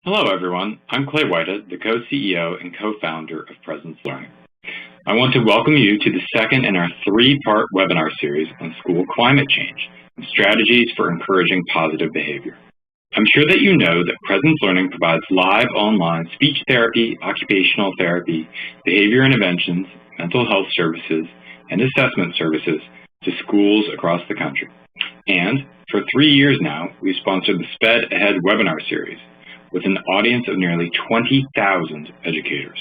Hello, everyone. I'm Clay Whitehead, the co-CEO and co-founder of Presence Learning. I want to welcome you to the second in our three-part webinar series on school climate change and strategies for encouraging positive behavior. I'm sure that you know that Presence Learning provides live online speech therapy, occupational therapy, behavior interventions, mental health services, and assessment services to schools across the country. And for 3 years now, we've sponsored the SPED Ahead webinar series, with an audience of nearly 20,000 educators.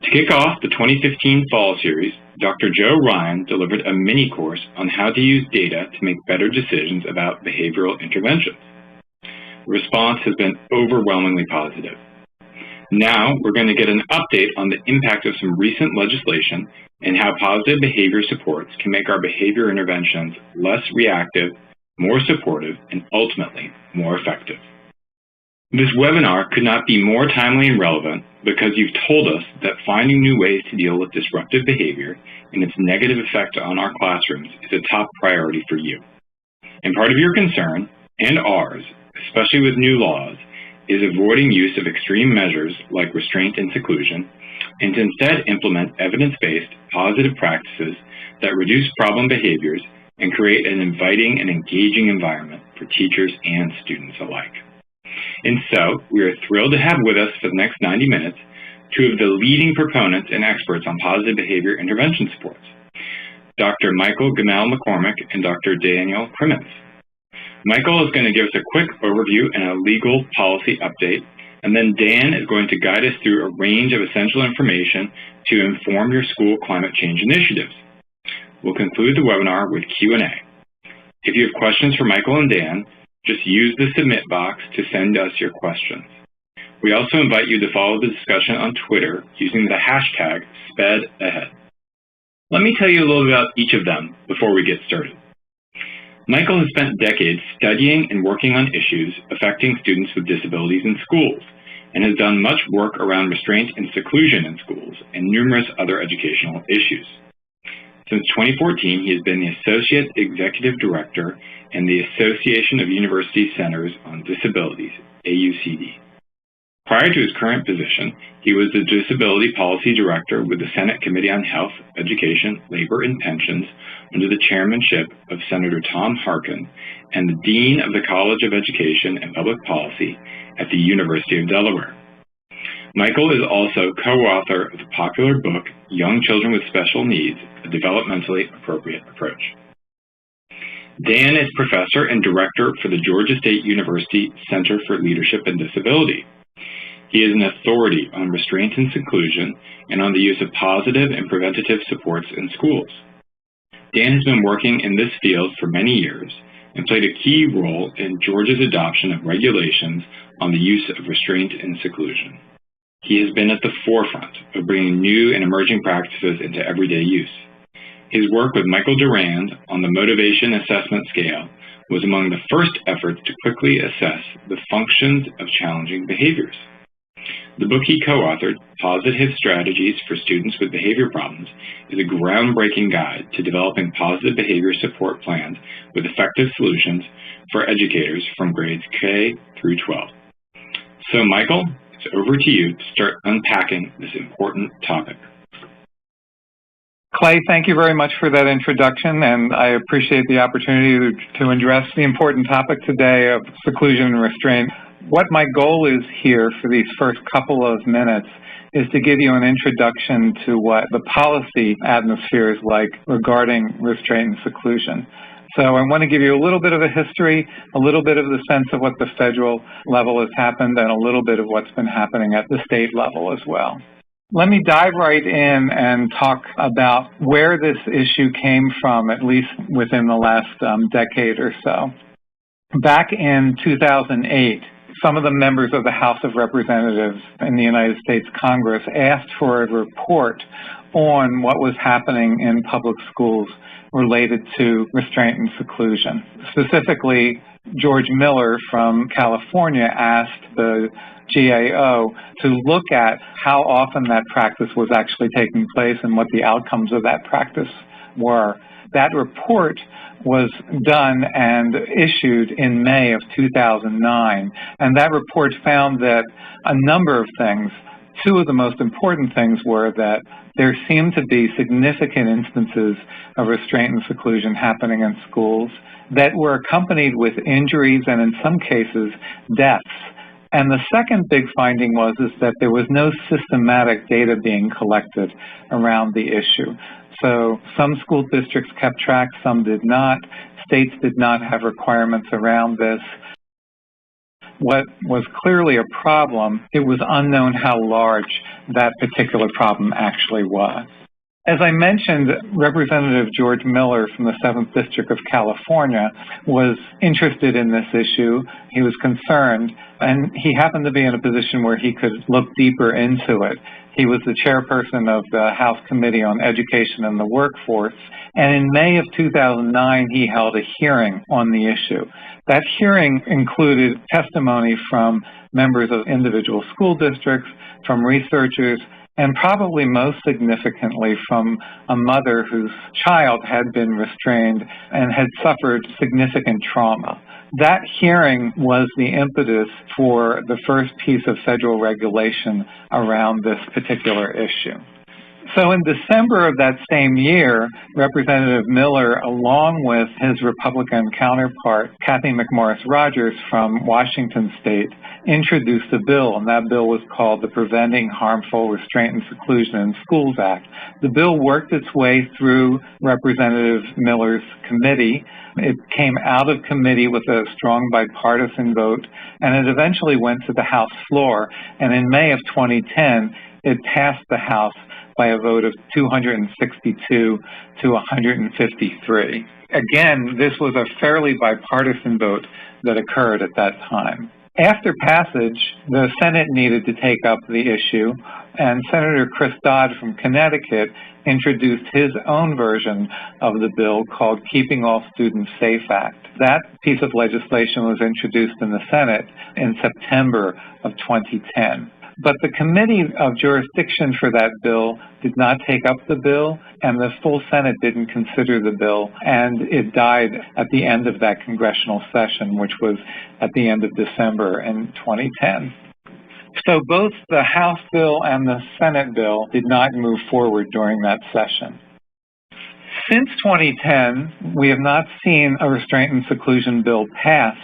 To kick off the 2015 Fall Series, Dr. Joe Ryan delivered a mini course on how to use data to make better decisions about behavioral interventions. The response has been overwhelmingly positive. Now we're going to get an update on the impact of some recent legislation and how positive behavior supports can make our behavior interventions less reactive, more supportive, and ultimately more effective. This webinar could not be more timely and relevant because you've told us that finding new ways to deal with disruptive behavior and its negative effect on our classrooms is a top priority for you. And part of your concern, and ours, especially with new laws, is avoiding use of extreme measures like restraint and seclusion, and to instead implement evidence-based positive practices that reduce problem behaviors and create an inviting and engaging environment for teachers and students alike. And so, we are thrilled to have with us for the next 90 minutes two of the leading proponents and experts on positive behavior intervention supports, Dr. Michael Gemmell-McCormick and Dr. Daniel Crimmins. Michael is going to give us a quick overview and a legal policy update, and then Dan is going to guide us through a range of essential information to inform your school climate change initiatives. We'll conclude the webinar with Q&A. If you have questions for Michael and Dan, just use the submit box to send us your questions. We also invite you to follow the discussion on Twitter using the hashtag SPEDAhead. Let me tell you a little about each of them before we get started. Michael has spent decades studying and working on issues affecting students with disabilities in schools and has done much work around restraint and seclusion in schools and numerous other educational issues. Since 2014, he has been the Associate Executive Director in the Association of University Centers on Disabilities, AUCD. Prior to his current position, he was the Disability Policy Director with the Senate Committee on Health, Education, Labor, and Pensions under the chairmanship of Senator Tom Harkin and the Dean of the College of Education and Public Policy at the University of Delaware. Michael is also co-author of the popular book, Young Children with Special Needs, A Developmentally Appropriate Approach. Dan is professor and director for the Georgia State University Center for Leadership and Disability. He is an authority on restraint and seclusion and on the use of positive and preventative supports in schools. Dan has been working in this field for many years and played a key role in Georgia's adoption of regulations on the use of restraint and seclusion. He has been at the forefront of bringing new and emerging practices into everyday use. His work with Michael Durand on the Motivation Assessment Scale was among the first efforts to quickly assess the functions of challenging behaviors. The book he co-authored, Positive Strategies for Students with Behavior Problems, is a groundbreaking guide to developing positive behavior support plans with effective solutions for educators from grades K through 12. So, Michael, it's over to you to start unpacking this important topic. Clay, thank you very much for that introduction, and I appreciate the opportunity to address the important topic today of seclusion and restraint. What my goal is here for these first couple of minutes is to give you an introduction to what the policy atmosphere is like regarding restraint and seclusion. So I want to give you a little bit of a history, a little bit of the sense of what the federal level has happened, and a little bit of what's been happening at the state level as well. Let me dive right in and talk about where this issue came from, at least within the last decade or so. Back in 2008, some of the members of the House of Representatives in the United States Congress asked for a report on what was happening in public schools related to restraint and seclusion. Specifically, George Miller from California asked the GAO to look at how often that practice was actually taking place and what the outcomes of that practice were. That report was done and issued in May of 2009, and that report found that a number of things. Two of the most important things were that there seemed to be significant instances of restraint and seclusion happening in schools that were accompanied with injuries and, in some cases, deaths. And the second big finding was that there was no systematic data being collected around the issue. So some school districts kept track, some did not. States did not have requirements around this. What was clearly a problem, it was unknown how large that particular problem actually was. As I mentioned, Representative George Miller from the 7th District of California was interested in this issue. He was concerned, and he happened to be in a position where he could look deeper into it. He was the chairperson of the House Committee on Education and the Workforce, and in May of 2009, he held a hearing on the issue. That hearing included testimony from members of individual school districts, from researchers, and probably most significantly from a mother whose child had been restrained and had suffered significant trauma. That hearing was the impetus for the first piece of federal regulation around this particular issue. So in December of that same year, Representative Miller, along with his Republican counterpart, Cathy McMorris Rodgers from Washington State, introduced a bill, and that bill was called the Preventing Harmful Restraint and Seclusion in Schools Act. The bill worked its way through Representative Miller's committee. It came out of committee with a strong bipartisan vote, and it eventually went to the House floor. And in May of 2010, it passed the House by a vote of 262 to 153. Again, this was a fairly bipartisan vote that occurred at that time. After passage, the Senate needed to take up the issue, and Senator Chris Dodd from Connecticut introduced his own version of the bill called Keeping All Students Safe Act. That piece of legislation was introduced in the Senate in September of 2010. But the committee of jurisdiction for that bill did not take up the bill, and the full Senate didn't consider the bill, and it died at the end of that congressional session, which was at the end of December in 2010. So both the House bill and the Senate bill did not move forward during that session. Since 2010, we have not seen a restraint and seclusion bill pass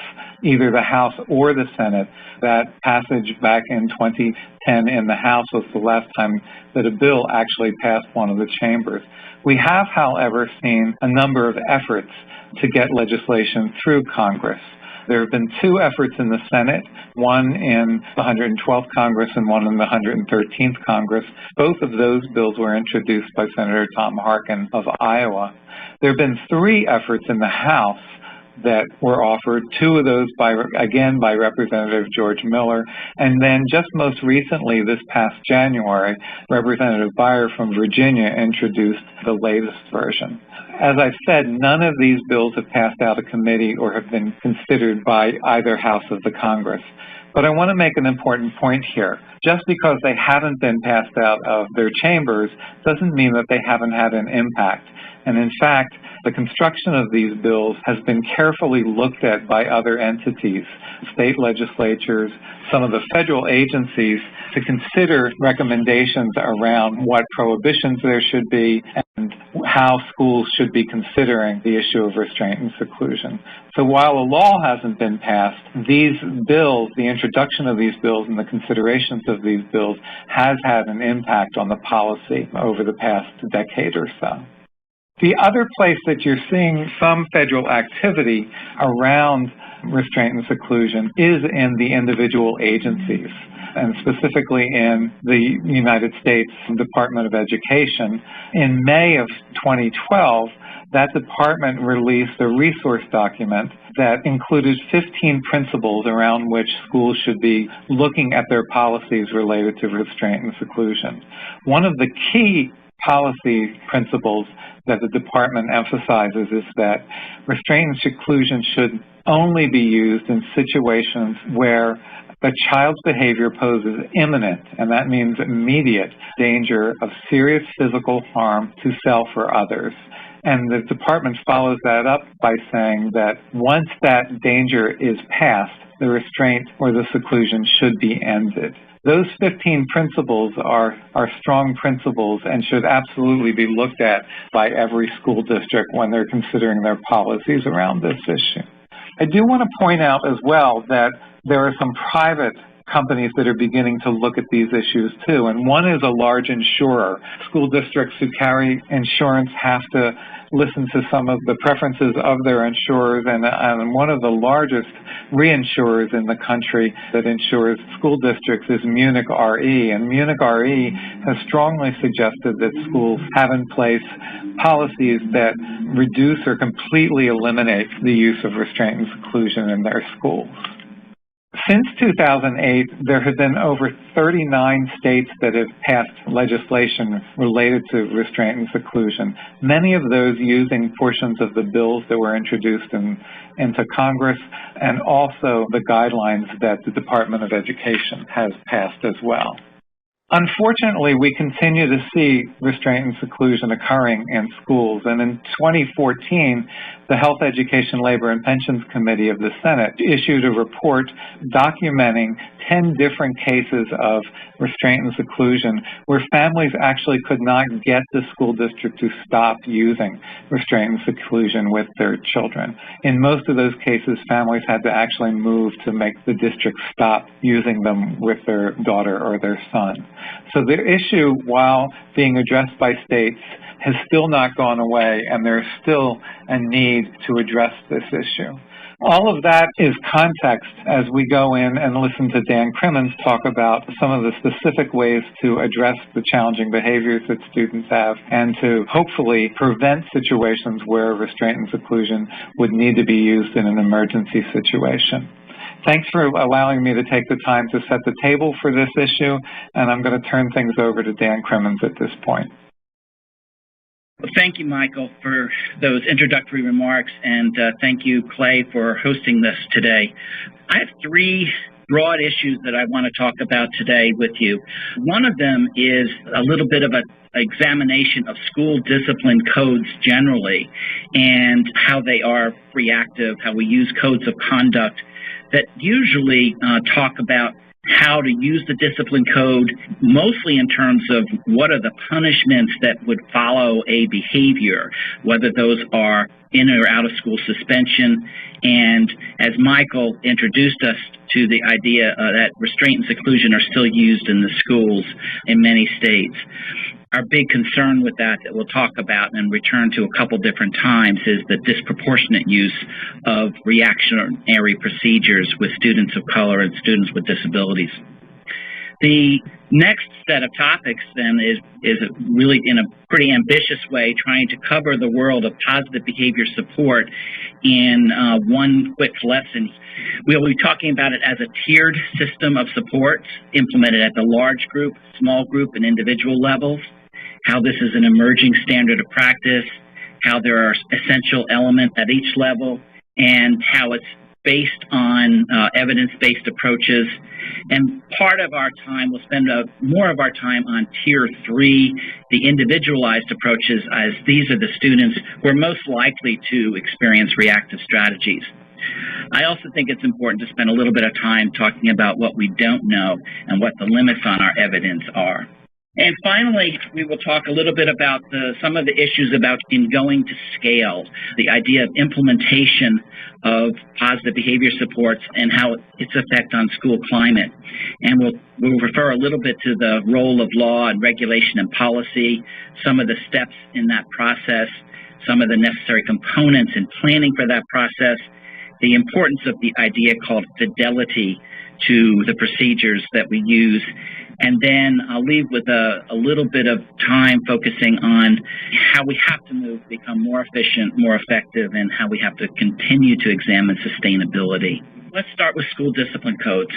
either the House or the Senate. That passage back in 2010 in the House was the last time that a bill actually passed one of the chambers. We have, however, seen a number of efforts to get legislation through Congress. There have been two efforts in the Senate, one in the 112th Congress and one in the 113th Congress. Both of those bills were introduced by Senator Tom Harkin of Iowa. There have been three efforts in the House that were offered, two of those by Representative George Miller, and then just most recently, this past January, Representative Beyer from Virginia introduced the latest version. As I've said, none of these bills have passed out of committee or have been considered by either house of the Congress. But I want to make an important point here. Just because they haven't been passed out of their chambers doesn't mean that they haven't had an impact. And in fact, the construction of these bills has been carefully looked at by other entities, state legislatures, some of the federal agencies, to consider recommendations around what prohibitions there should be and how schools should be considering the issue of restraint and seclusion. So while a law hasn't been passed, these bills, the introduction of these bills and the considerations of these bills has had an impact on the policy over the past decade or so. The other place that you're seeing some federal activity around restraint and seclusion is in the individual agencies, and specifically in the United States Department of Education. In May of 2012, that department released a resource document that included 15 principles around which schools should be looking at their policies related to restraint and seclusion. One of the key policy principles that the department emphasizes is that restraint and seclusion should only be used in situations where the child's behavior poses imminent, and that means immediate, danger of serious physical harm to self or others. And the department follows that up by saying that once that danger is past, the restraint or the seclusion should be ended. Those 15 principles are strong principles and should absolutely be looked at by every school district when they're considering their policies around this issue. I do want to point out as well that there are some private companies that are beginning to look at these issues too, and one is a large insurer. School districts who carry insurance have to listen to some of the preferences of their insurers, and one of the largest reinsurers in the country that insures school districts is Munich Re, and Munich Re has strongly suggested that schools have in place policies that reduce or completely eliminate the use of restraint and seclusion in their schools. Since 2008, there have been over 39 states that have passed legislation related to restraint and seclusion, many of those using portions of the bills that were introduced into Congress, and also the guidelines that the Department of Education has passed as well. Unfortunately, we continue to see restraint and seclusion occurring in schools, and in 2014, the Health, Education, Labor, and Pensions Committee of the Senate issued a report documenting 10 different cases of restraint and seclusion where families actually could not get the school district to stop using restraint and seclusion with their children. In most of those cases, families had to actually move to make the district stop using them with their daughter or their son. So the issue, while being addressed by states, has still not gone away, and there's still a need to address this issue. All of that is context as we go in and listen to Dan Crimmins talk about some of the specific ways to address the challenging behaviors that students have and to hopefully prevent situations where restraint and seclusion would need to be used in an emergency situation. Thanks for allowing me to take the time to set the table for this issue, and I'm going to turn things over to Dan Crimmins at this point. Well, thank you, Michael, for those introductory remarks, and thank you, Clay, for hosting this today. I have three broad issues that I want to talk about today with you. One of them is a little bit of an examination of school discipline codes generally and how they are reactive, how we use codes of conduct that usually talk about how to use the discipline code, mostly in terms of what are the punishments that would follow a behavior, whether those are in or out of school suspension. And as Michael introduced us to the idea that restraint and seclusion are still used in the schools in many states. Our big concern with that we'll talk about and return to a couple different times is the disproportionate use of reactionary procedures with students of color and students with disabilities. The next set of topics then is really in a pretty ambitious way trying to cover the world of positive behavior support in one quick lesson. We'll be talking about it as a tiered system of support implemented at the large group, small group, and individual levels, how this is an emerging standard of practice, how there are essential elements at each level, and how it's based on evidence-based approaches. And part of our time, we'll spend more of our time on Tier 3, the individualized approaches, as these are the students who are most likely to experience reactive strategies. I also think it's important to spend a little bit of time talking about what we don't know and what the limits on our evidence are. And finally, we will talk a little bit about some of the issues about in going to scale, the idea of implementation of positive behavior supports and how its effect on school climate. And we'll refer a little bit to the role of law and regulation and policy, some of the steps in that process, some of the necessary components in planning for that process, the importance of the idea called fidelity to the procedures that we use. And then I'll leave with a little bit of time focusing on how we have to move to become more efficient, more effective, and how we have to continue to examine sustainability. Let's start with school discipline codes.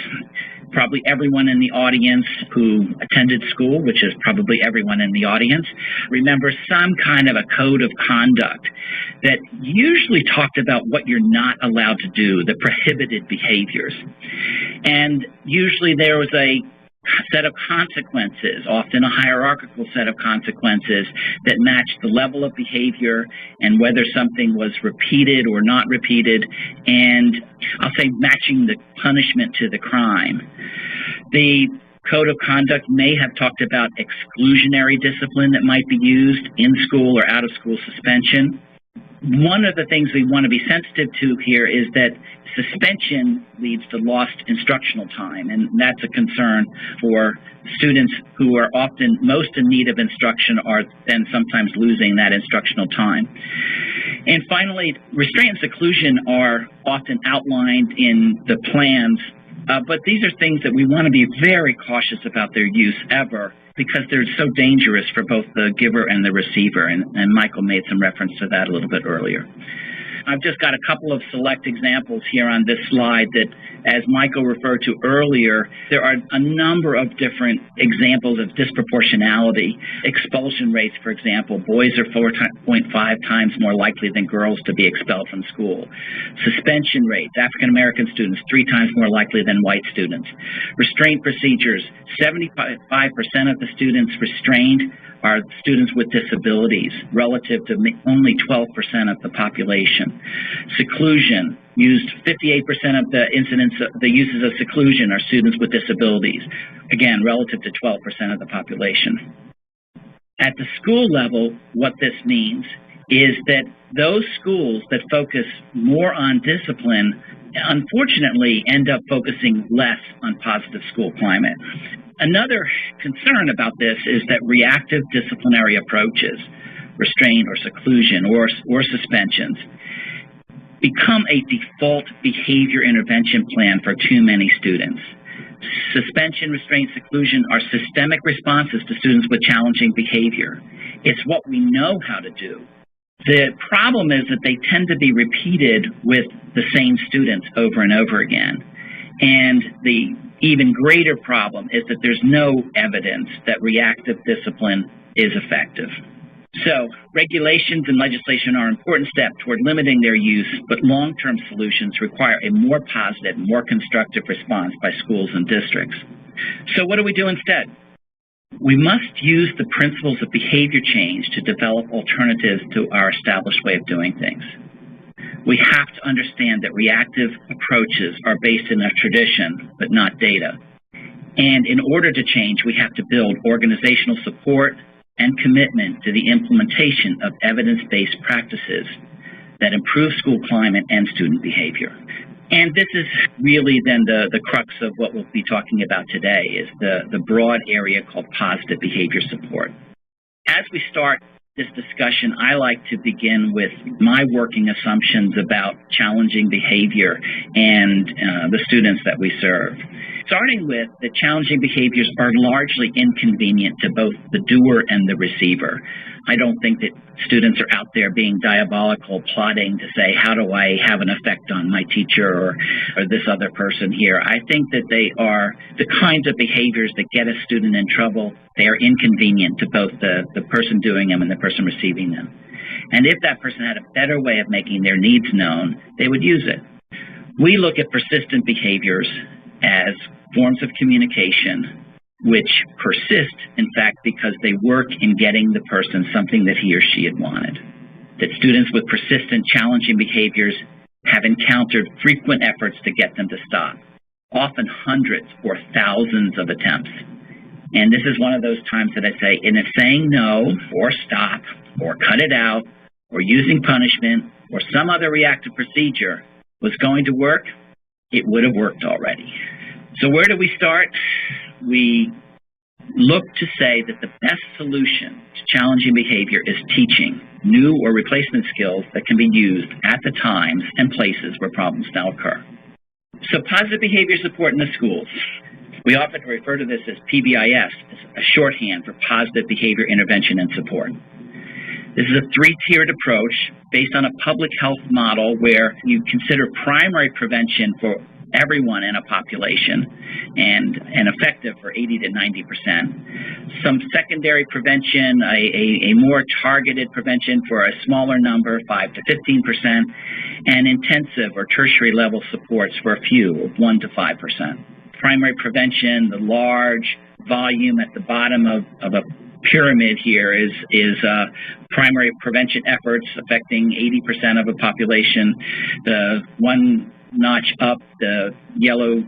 Probably everyone in the audience who attended school, which is probably everyone in the audience, remember some kind of a code of conduct that usually talked about what you're not allowed to do, the prohibited behaviors. And usually there was a set of consequences, often a hierarchical set of consequences that match the level of behavior and whether something was repeated or not repeated, and I'll say matching the punishment to the crime. The Code of Conduct may have talked about exclusionary discipline that might be used in school or out of school suspension. One of the things we want to be sensitive to here is that suspension leads to lost instructional time, and that's a concern for students who are often most in need of instruction are then sometimes losing that instructional time. And finally, restraint and seclusion are often outlined in the plans, but these are things that we want to be very cautious about their use ever, because they're so dangerous for both the giver and the receiver, and Michael made some reference to that a little bit earlier. I've just got a couple of select examples here on this slide that, as Michael referred to earlier, there are a number of different examples of disproportionality. Expulsion rates, for example, boys are 4.5 times more likely than girls to be expelled from school. Suspension rates, African American students 3 times more likely than white students. Restraint procedures, 75% of the students restrained are students with disabilities, relative to only 12% of the population. Seclusion, used 58% of the incidents, the uses of seclusion are students with disabilities, again, relative to 12% of the population. At the school level, what this means is that those schools that focus more on discipline, unfortunately, end up focusing less on positive school climate. Another concern about this is that reactive disciplinary approaches, restraint or seclusion or suspensions, become a default behavior intervention plan for too many students. Suspension, restraint, seclusion are systemic responses to students with challenging behavior. It's what we know how to do. The problem is that they tend to be repeated with the same students over and over again. And the even greater problem is that there's no evidence that reactive discipline is effective. So regulations and legislation are an important step toward limiting their use, but long-term solutions require a more positive, more constructive response by schools and districts. So what do we do instead? We must use the principles of behavior change to develop alternatives to our established way of doing things. We have to understand that reactive approaches are based in a tradition, but not data. And in order to change, we have to build organizational support and commitment to the implementation of evidence-based practices that improve school climate and student behavior. And this is really then the crux of what we'll be talking about today, is the broad area called positive behavior support. As we start this discussion, I like to begin with my working assumptions about challenging behavior and the students that we serve. Starting with that challenging behaviors are largely inconvenient to both the doer and the receiver. I don't think that students are out there being diabolical, plotting to say, how do I have an effect on my teacher or this other person here? I think that they are the kinds of behaviors that get a student in trouble. They are inconvenient to both the person doing them and the person receiving them. And if that person had a better way of making their needs known, they would use it. We look at persistent behaviors as forms of communication which persist, in fact, because they work in getting the person something that he or she had wanted. That students with persistent, challenging behaviors have encountered frequent efforts to get them to stop, often hundreds or thousands of attempts. And this is one of those times that I say, and if saying no, or stop, or cut it out, or using punishment, or some other reactive procedure was going to work, it would have worked already. So where do we start? We look to say that the best solution to challenging behavior is teaching new or replacement skills that can be used at the times and places where problems now occur. So positive behavior support in the schools. We often refer to this as PBIS, as a shorthand for positive behavior intervention and support. This is a 3-tiered approach based on a public health model where you consider primary prevention for everyone in a population and effective for 80 to 90%. Some secondary prevention, a more targeted prevention for a smaller number, 5 to 15%, and intensive or tertiary level supports for a few, 1 to 5%. Primary prevention, the large volume at the bottom of a pyramid here is primary prevention efforts affecting 80% of the population. The one notch up, the yellow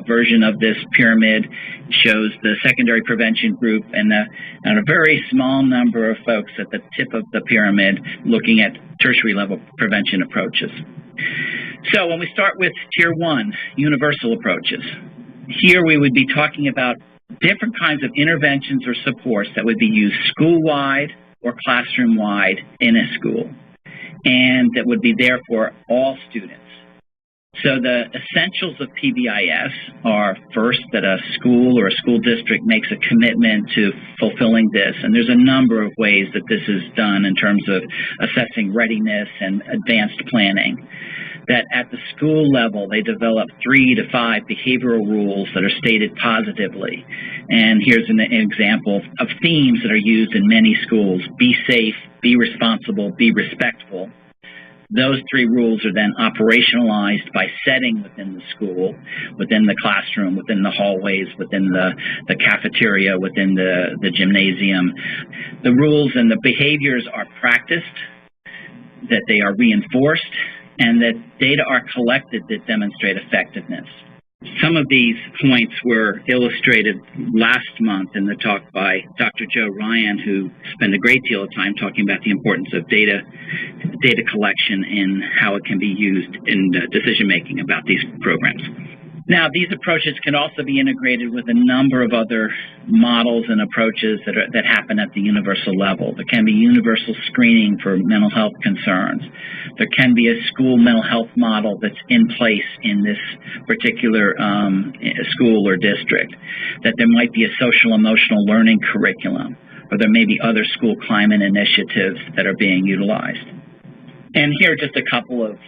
version of this pyramid shows the secondary prevention group, and a very small number of folks at the tip of the pyramid looking at tertiary level prevention approaches. So when we start with Tier 1, universal approaches, here we would be talking about different kinds of interventions or supports that would be used school-wide or classroom-wide in a school, and that would be there for all students. So the essentials of PBIS are, first, that a school or a school district makes a commitment to fulfilling this, and there's a number of ways that this is done in terms of assessing readiness and advanced planning. That at the school level, they develop 3 to 5 behavioral rules that are stated positively. And here's an example of themes that are used in many schools: be safe, be responsible, be respectful. Those 3 rules are then operationalized by setting within the school, within the classroom, within the hallways, within the cafeteria, within the gymnasium. The rules and the behaviors are practiced, that they are reinforced, and that data are collected that demonstrate effectiveness. Some of these points were illustrated last month in the talk by Dr. Joe Ryan, who spent a great deal of time talking about the importance of data collection and how it can be used in decision-making about these programs. Now, these approaches can also be integrated with a number of other models and approaches that happen at the universal level. There can be universal screening for mental health concerns. There can be a school mental health model that's in place in this particular school or district. That there might be a social emotional learning curriculum, or there may be other school climate initiatives that are being utilized. And here are just a couple of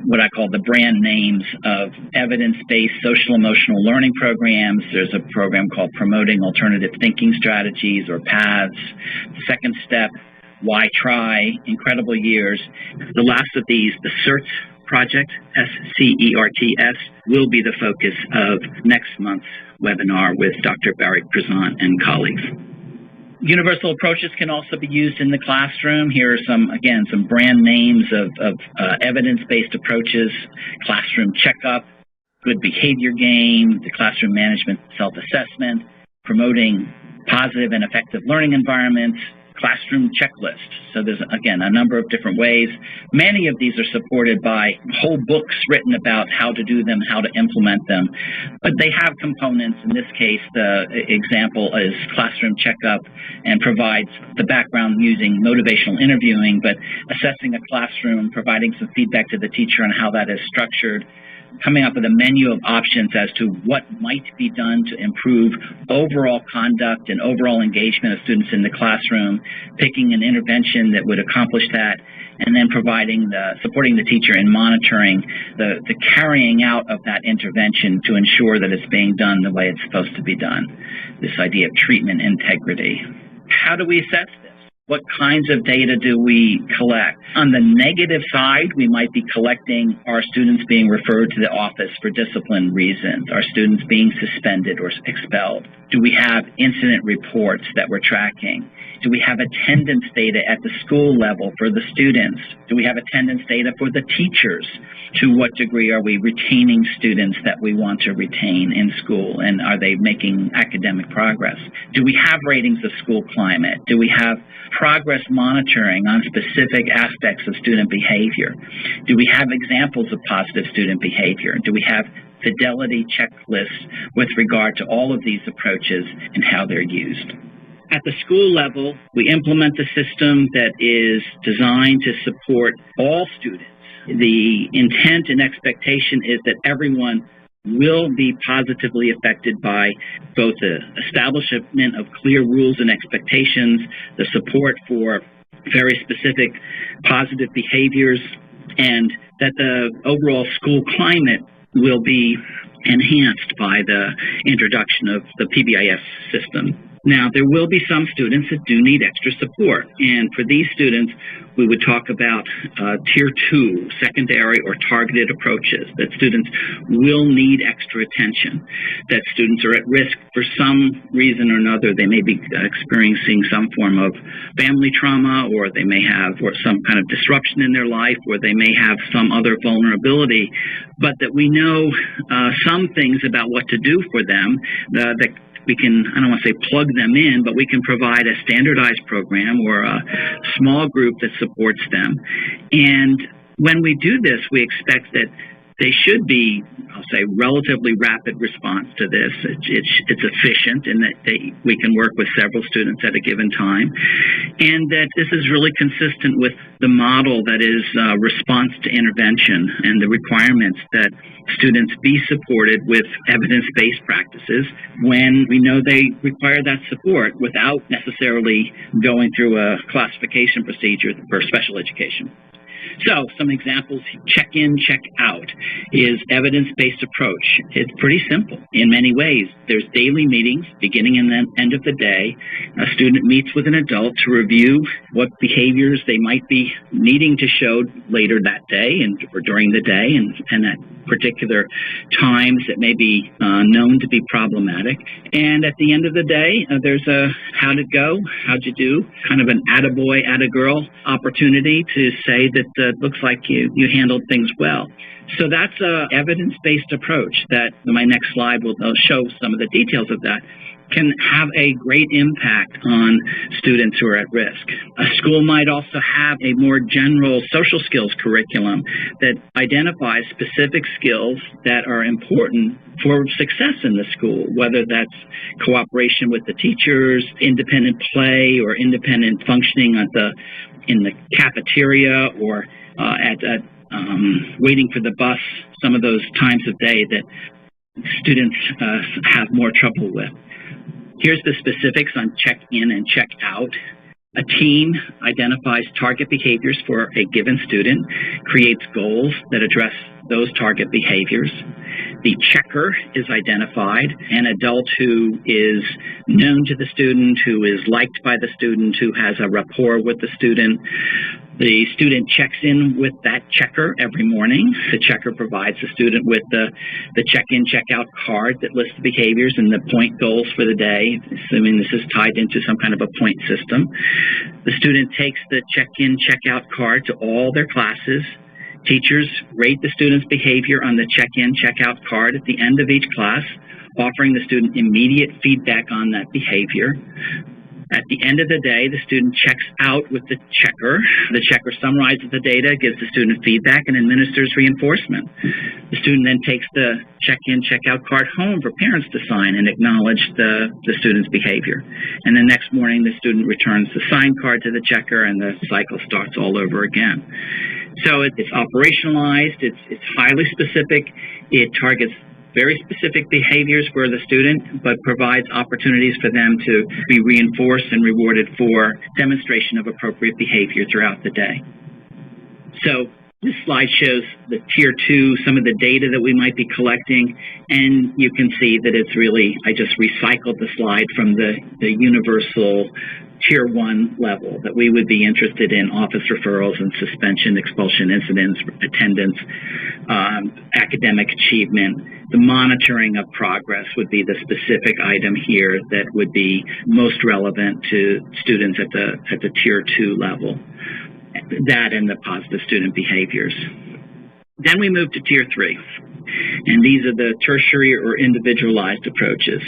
what I call the brand names of evidence-based social emotional learning programs. There's a program called Promoting Alternative Thinking Strategies, or PATHS. Second Step, Why Try, Incredible Years. The last of these, the CERTS project, SCERTS, will be the focus of next month's webinar with Dr. Barry Prezant and colleagues. Universal approaches can also be used in the classroom. Here are some brand names of evidence-based approaches: Classroom Checkup, Good Behavior Game, the Classroom Management Self-Assessment, Promoting Positive and Effective Learning Environments, Classroom Checklist. So there's, again, a number of different ways. Many of these are supported by whole books written about how to do them, how to implement them. But they have components. In this case, the example is Classroom Checkup and provides the background using motivational interviewing, but assessing a classroom, providing some feedback to the teacher on how that is structured, coming up with a menu of options as to what might be done to improve overall conduct and overall engagement of students in the classroom, picking an intervention that would accomplish that, and then supporting the teacher in monitoring the carrying out of that intervention to ensure that it's being done the way it's supposed to be done. This idea of treatment integrity. How do we assess this? What kinds of data do we collect? On the negative side, we might be collecting, are students being referred to the office for discipline reasons? Are students being suspended or expelled? Do we have incident reports that we're tracking? Do we have attendance data at the school level for the students? Do we have attendance data for the teachers? To what degree are we retaining students that we want to retain in school, and are they making academic progress? Do we have ratings of school climate? Do we have progress monitoring on specific aspects of student behavior? Do we have examples of positive student behavior? Do we have fidelity checklists with regard to all of these approaches and how they're used? At the school level, we implement a system that is designed to support all students. The intent and expectation is that everyone will be positively affected by both the establishment of clear rules and expectations, the support for very specific positive behaviors, and that the overall school climate will be enhanced by the introduction of the PBIS system. Now, there will be some students that do need extra support, and for these students, we would talk about Tier 2, secondary or targeted approaches, that students will need extra attention, that students are at risk for some reason or another. They may be experiencing some form of family trauma, or they may have some kind of disruption in their life, or they may have some other vulnerability, but that we know some things about what to do for them, that we can, I don't want to say plug them in, but we can provide a standardized program or a small group that supports them. And when we do this, we expect that they should be, I'll say, relatively rapid response to this. It's efficient in that we can work with several students at a given time, and that this is really consistent with the model that is response to intervention and the requirements that students be supported with evidence-based practices when we know they require that support without necessarily going through a classification procedure for special education. So some examples: check in, check out is evidence-based approach. It's pretty simple in many ways. There's daily meetings beginning and then end of the day. A student meets with an adult to review what behaviors they might be needing to show later that day or during the day and at particular times that may be known to be problematic. And at the end of the day, there's a how'd it go, how'd you do, kind of an attaboy, attagirl opportunity to say that it looks like you handled things well. So that's an evidence-based approach that my next slide will show some of the details of that, can have a great impact on students who are at risk. A school might also have a more general social skills curriculum that identifies specific skills that are important for success in the school, whether that's cooperation with the teachers, independent play, or independent functioning in the cafeteria, or waiting for the bus, some of those times of day that students have more trouble with. Here's the specifics on check-in and check-out. A team identifies target behaviors for a given student, creates goals that address those target behaviors. The checker is identified, an adult who is known to the student, who is liked by the student, who has a rapport with the student. The student checks in with that checker every morning. The checker provides the student with the check-in, check-out card that lists the behaviors and the point goals for the day, assuming this is tied into some kind of a point system. The student takes the check-in, check-out card to all their classes. Teachers rate the student's behavior on the check-in, check-out card at the end of each class, offering the student immediate feedback on that behavior. At the end of the day, the student checks out with the checker. The checker summarizes the data, gives the student feedback, and administers reinforcement. The student then takes the check-in, check-out card home for parents to sign and acknowledge the student's behavior. And the next morning, the student returns the signed card to the checker, and the cycle starts all over again. So it's operationalized, it's highly specific, it targets very specific behaviors for the student, but provides opportunities for them to be reinforced and rewarded for demonstration of appropriate behavior throughout the day. So this slide shows the Tier 2, some of the data that we might be collecting, and you can see that it's really, I just recycled the slide from the universal Tier 1 level, that we would be interested in office referrals and suspension, expulsion incidents, attendance, academic achievement. The monitoring of progress would be the specific item here that would be most relevant to students at the Tier 2 level. That and the positive student behaviors. Then we move to Tier 3, and these are the tertiary or individualized approaches.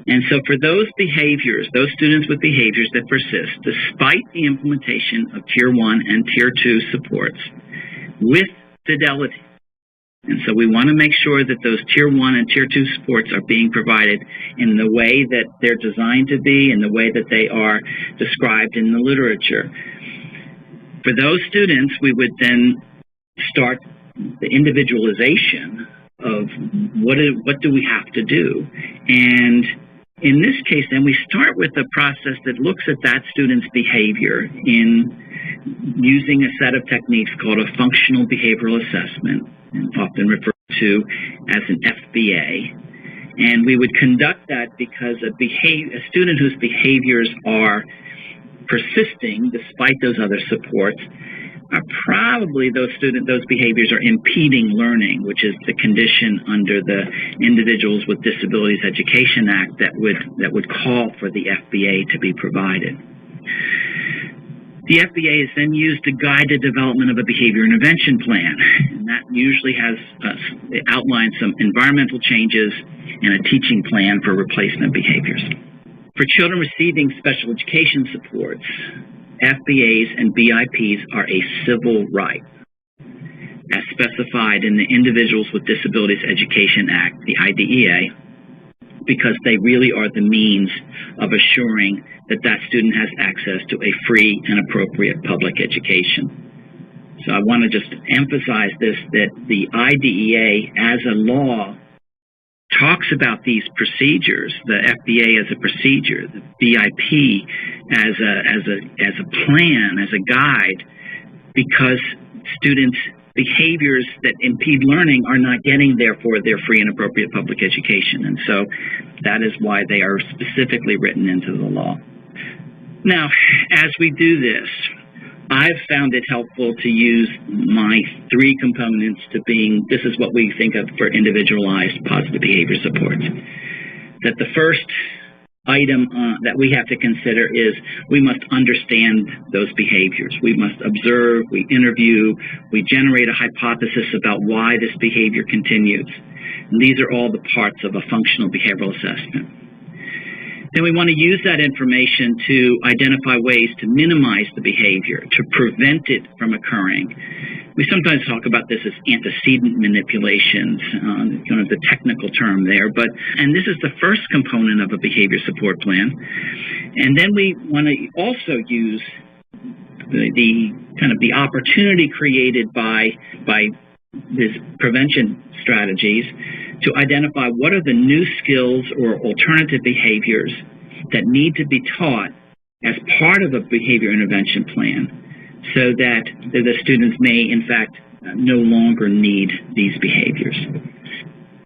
And so for those behaviors, those students with behaviors that persist, despite the implementation of Tier 1 and Tier 2 supports, with fidelity. And so we want to make sure that those Tier 1 and Tier 2 supports are being provided in the way that they're designed to be, in the way that they are described in the literature. For those students, we would then start the individualization of what do we have to do. And in this case, then, we start with a process that looks at that student's behavior in using a set of techniques called a functional behavioral assessment, and often referred to as an FBA. And we would conduct that because a student whose behaviors are persisting despite those other supports are probably those behaviors are impeding learning, which is the condition under the Individuals with Disabilities Education Act that would call for the FBA to be provided. The FBA is then used to guide the development of a behavior intervention plan, and that usually outlines some environmental changes and a teaching plan for replacement behaviors. For children receiving special education supports, FBAs and BIPs are a civil right, as specified in the Individuals with Disabilities Education Act, the IDEA, because they really are the means of assuring that that student has access to a free and appropriate public education. So I want to just emphasize this, that the IDEA as a law talks about these procedures, the FBA as a procedure, the BIP as a plan, as a guide, because students' behaviors that impede learning are not getting, therefore, their free and appropriate public education. And so that is why they are specifically written into the law. Now, as we do this, I've found it helpful to use my three components to being, this is what we think of for individualized positive behavior supports. That the first item that we have to consider is we must understand those behaviors. We must observe, we interview, we generate a hypothesis about why this behavior continues. And these are all the parts of a functional behavioral assessment. Then we want to use that information to identify ways to minimize the behavior, to prevent it from occurring. We sometimes talk about this as antecedent manipulations, kind of the technical term there, and this is the first component of a behavior support plan. And then we want to also use the opportunity created by these prevention strategies to identify what are the new skills or alternative behaviors that need to be taught as part of a behavior intervention plan so that the students may, in fact, no longer need these behaviors.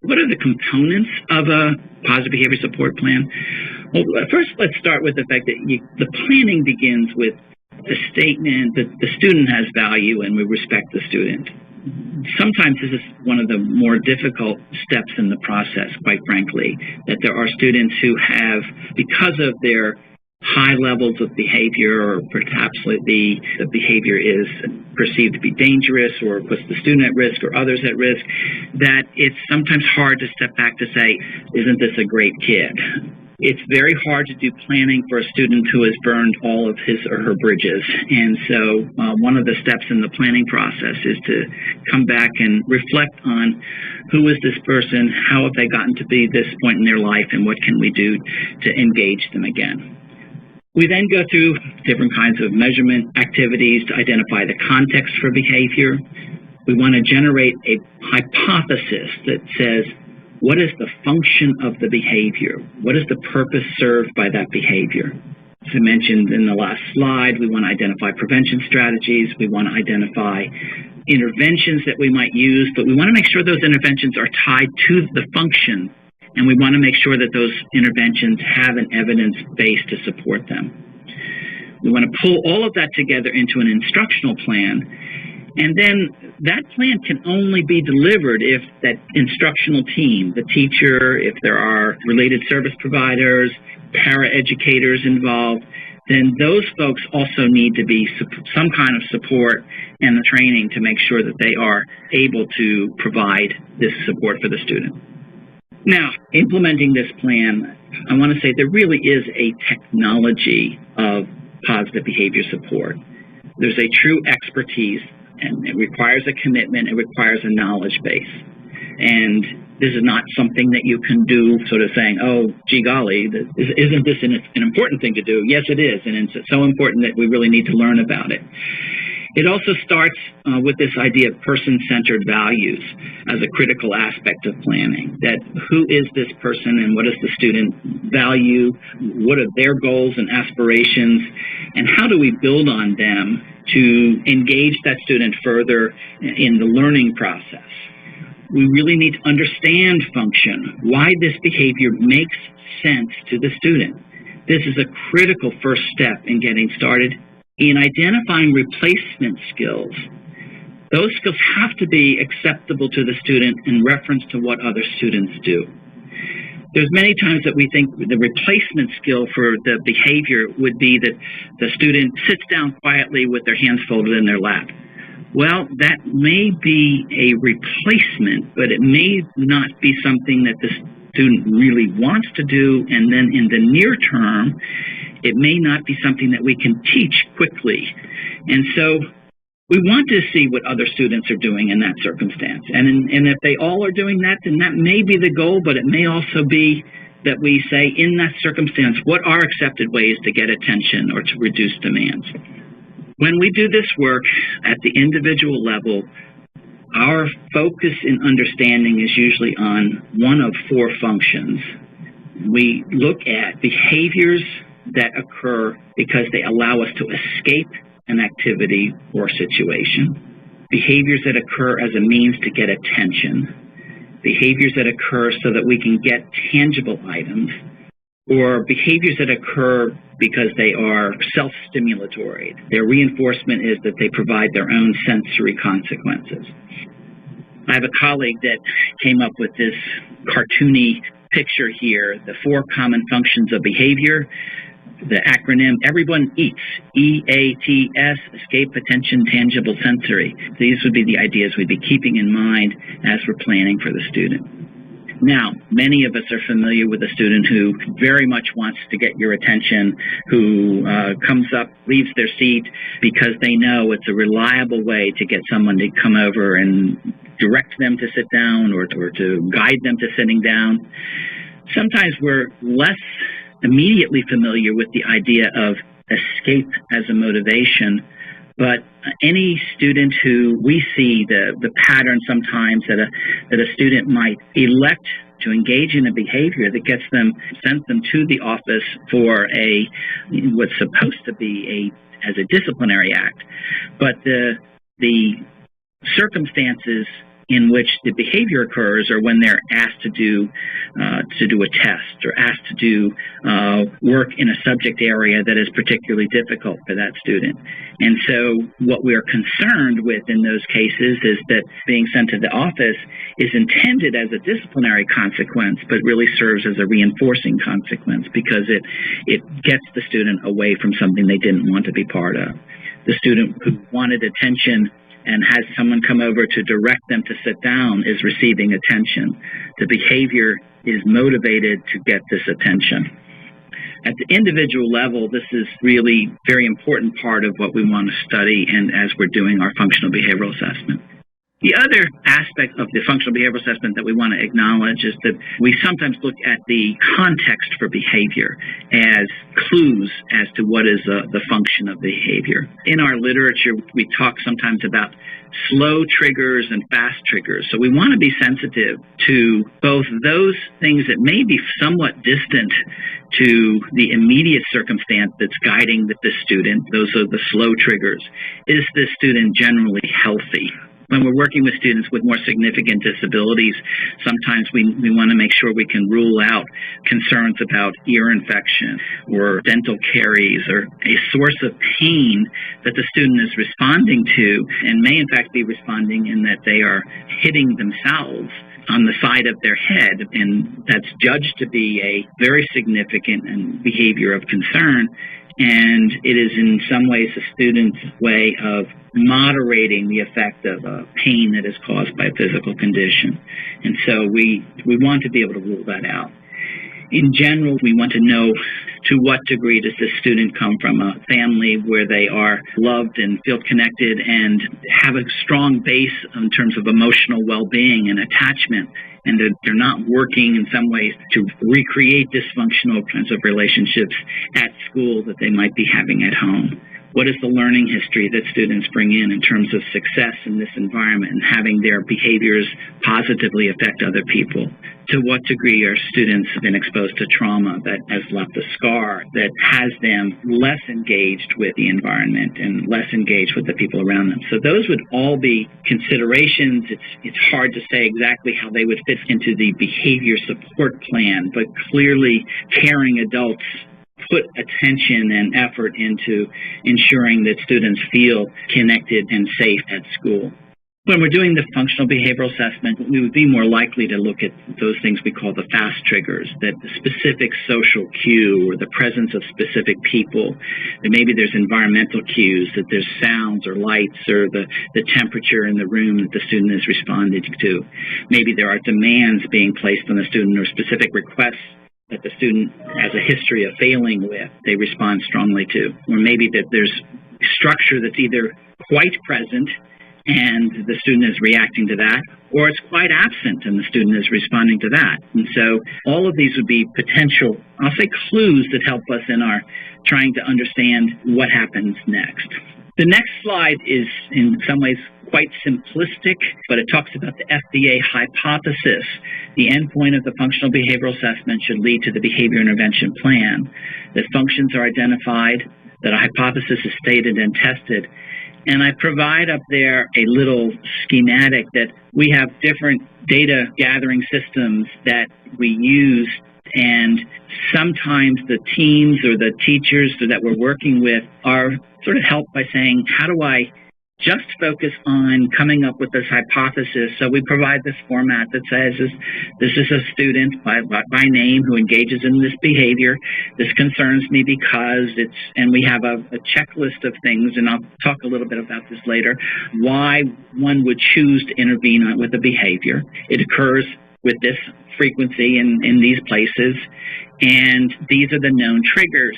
What are the components of a positive behavior support plan? Well, first, let's start with the fact that the planning begins with the statement that the student has value and we respect the student. Sometimes this is one of the more difficult steps in the process, quite frankly, that there are students who have, because of their high levels of behavior, or perhaps the behavior is perceived to be dangerous or puts the student at risk or others at risk, that it's sometimes hard to step back to say, isn't this a great kid? It's very hard to do planning for a student who has burned all of his or her bridges. And so one of the steps in the planning process is to come back and reflect on who is this person, how have they gotten to be this point in their life, and what can we do to engage them again. We then go through different kinds of measurement activities to identify the context for behavior. We want to generate a hypothesis that says, what is the function of the behavior? What is the purpose served by that behavior? As I mentioned in the last slide, we want to identify prevention strategies. We want to identify interventions that we might use, but we want to make sure those interventions are tied to the function, and we want to make sure that those interventions have an evidence base to support them. We want to pull all of that together into an instructional plan. And then that plan can only be delivered if that instructional team, the teacher, if there are related service providers, paraeducators involved, then those folks also need to be some kind of support and the training to make sure that they are able to provide this support for the student. Now, implementing this plan, I want to say there really is a technology of positive behavior support. There's a true expertise, and it requires a commitment, it requires a knowledge base. And this is not something that you can do sort of saying, oh, gee golly, isn't this an important thing to do? Yes, it is, and it's so important that we really need to learn about it. It also starts with this idea of person-centered values as a critical aspect of planning, that who is this person and what does the student value, what are their goals and aspirations, and how do we build on them to engage that student further in the learning process. we really need to understand function, why this behavior makes sense to the student. This is a critical first step in getting started in identifying replacement skills. Those skills have to be acceptable to the student in reference to what other students do. There's many times that we think the replacement skill for the behavior would be that the student sits down quietly with their hands folded in their lap. Well, that may be a replacement, but it may not be something that the student really wants to do, and then in the near term, it may not be something that we can teach quickly. And so we want to see what other students are doing in that circumstance. And if they all are doing that, then that may be the goal, but it may also be that we say, in that circumstance, what are accepted ways to get attention or to reduce demands? When we do this work at the individual level, our focus in understanding is usually on one of four functions. We look at behaviors that occur because they allow us to escape an activity or situation, behaviors that occur as a means to get attention, behaviors that occur so that we can get tangible items, or behaviors that occur because they are self-stimulatory. Their reinforcement is that they provide their own sensory consequences. I have a colleague that came up with this cartoony picture here, the four common functions of behavior. The acronym, everyone eats, EATS, escape, attention, tangible, sensory. These would be the ideas we'd be keeping in mind as we're planning for the student. Now, many of us are familiar with a student who very much wants to get your attention, who comes up, leaves their seat because they know it's a reliable way to get someone to come over and direct them to sit down or to guide them to sitting down. Sometimes we're less immediately familiar with the idea of escape as a motivation, but any student who we see the pattern sometimes that a student might elect to engage in a behavior that sends them to the office for what's supposed to be as a disciplinary act, but the circumstances in which the behavior occurs or when they're asked to do a test or asked to do work in a subject area that is particularly difficult for that student. And so what we're concerned with in those cases is that being sent to the office is intended as a disciplinary consequence, but really serves as a reinforcing consequence because it gets the student away from something they didn't want to be part of. The student who wanted attention and has someone come over to direct them to sit down is receiving attention. The behavior is motivated to get this attention. At the individual level, this is really a very important part of what we want to study and as we're doing our functional behavioral assessment. The other aspect of the functional behavioral assessment that we want to acknowledge is that we sometimes look at the context for behavior as clues as to what is the function of behavior. In our literature, we talk sometimes about slow triggers and fast triggers. So we want to be sensitive to both those things that may be somewhat distant to the immediate circumstance that's guiding the student. Those are the slow triggers. Is this student generally healthy? When we're working with students with more significant disabilities, sometimes we want to make sure we can rule out concerns about ear infection or dental caries or a source of pain that the student is responding to and may in fact be responding in that they are hitting themselves on the side of their head, and that's judged to be a very significant behavior of concern. And it is in some ways a student's way of moderating the effect of pain that is caused by a physical condition. And so we want to be able to rule that out. In general, we want to know to what degree does this student come from a family where they are loved and feel connected and have a strong base in terms of emotional well-being and attachment, and that they're not working in some ways to recreate dysfunctional kinds of relationships at school that they might be having at home. What is the learning history that students bring in terms of success in this environment and having their behaviors positively affect other people? To what degree are students been exposed to trauma that has left a scar that has them less engaged with the environment and less engaged with the people around them? So those would all be considerations. It's hard to say exactly how they would fit into the behavior support plan, but clearly caring adults put attention and effort into ensuring that students feel connected and safe at school. When we're doing the functional behavioral assessment, we would be more likely to look at those things we call the fast triggers, that the specific social cue or the presence of specific people, that maybe there's environmental cues, that there's sounds or lights or the temperature in the room that the student is responding to. Maybe there are demands being placed on the student or specific requests that the student has a history of failing with, they respond strongly to. Or maybe that there's structure that's either quite present and the student is reacting to that, or it's quite absent and the student is responding to that. And so all of these would be potential, I'll say, clues that help us in our trying to understand what happens next. The next slide is in some ways quite simplistic, but it talks about the FDA hypothesis. The endpoint of the functional behavioral assessment should lead to the behavior intervention plan, that functions are identified, that a hypothesis is stated and tested. And I provide up there a little schematic that we have different data gathering systems that we use, and sometimes the teams or the teachers that we're working with are sort of helped by saying, how do I just focus on coming up with this hypothesis? So we provide this format that says this is a student by name who engages in this behavior. This concerns me because it's, and we have a checklist of things, and I'll talk a little bit about this later, why one would choose to intervene with the behavior. It occurs with this frequency in these places, and these are the known triggers.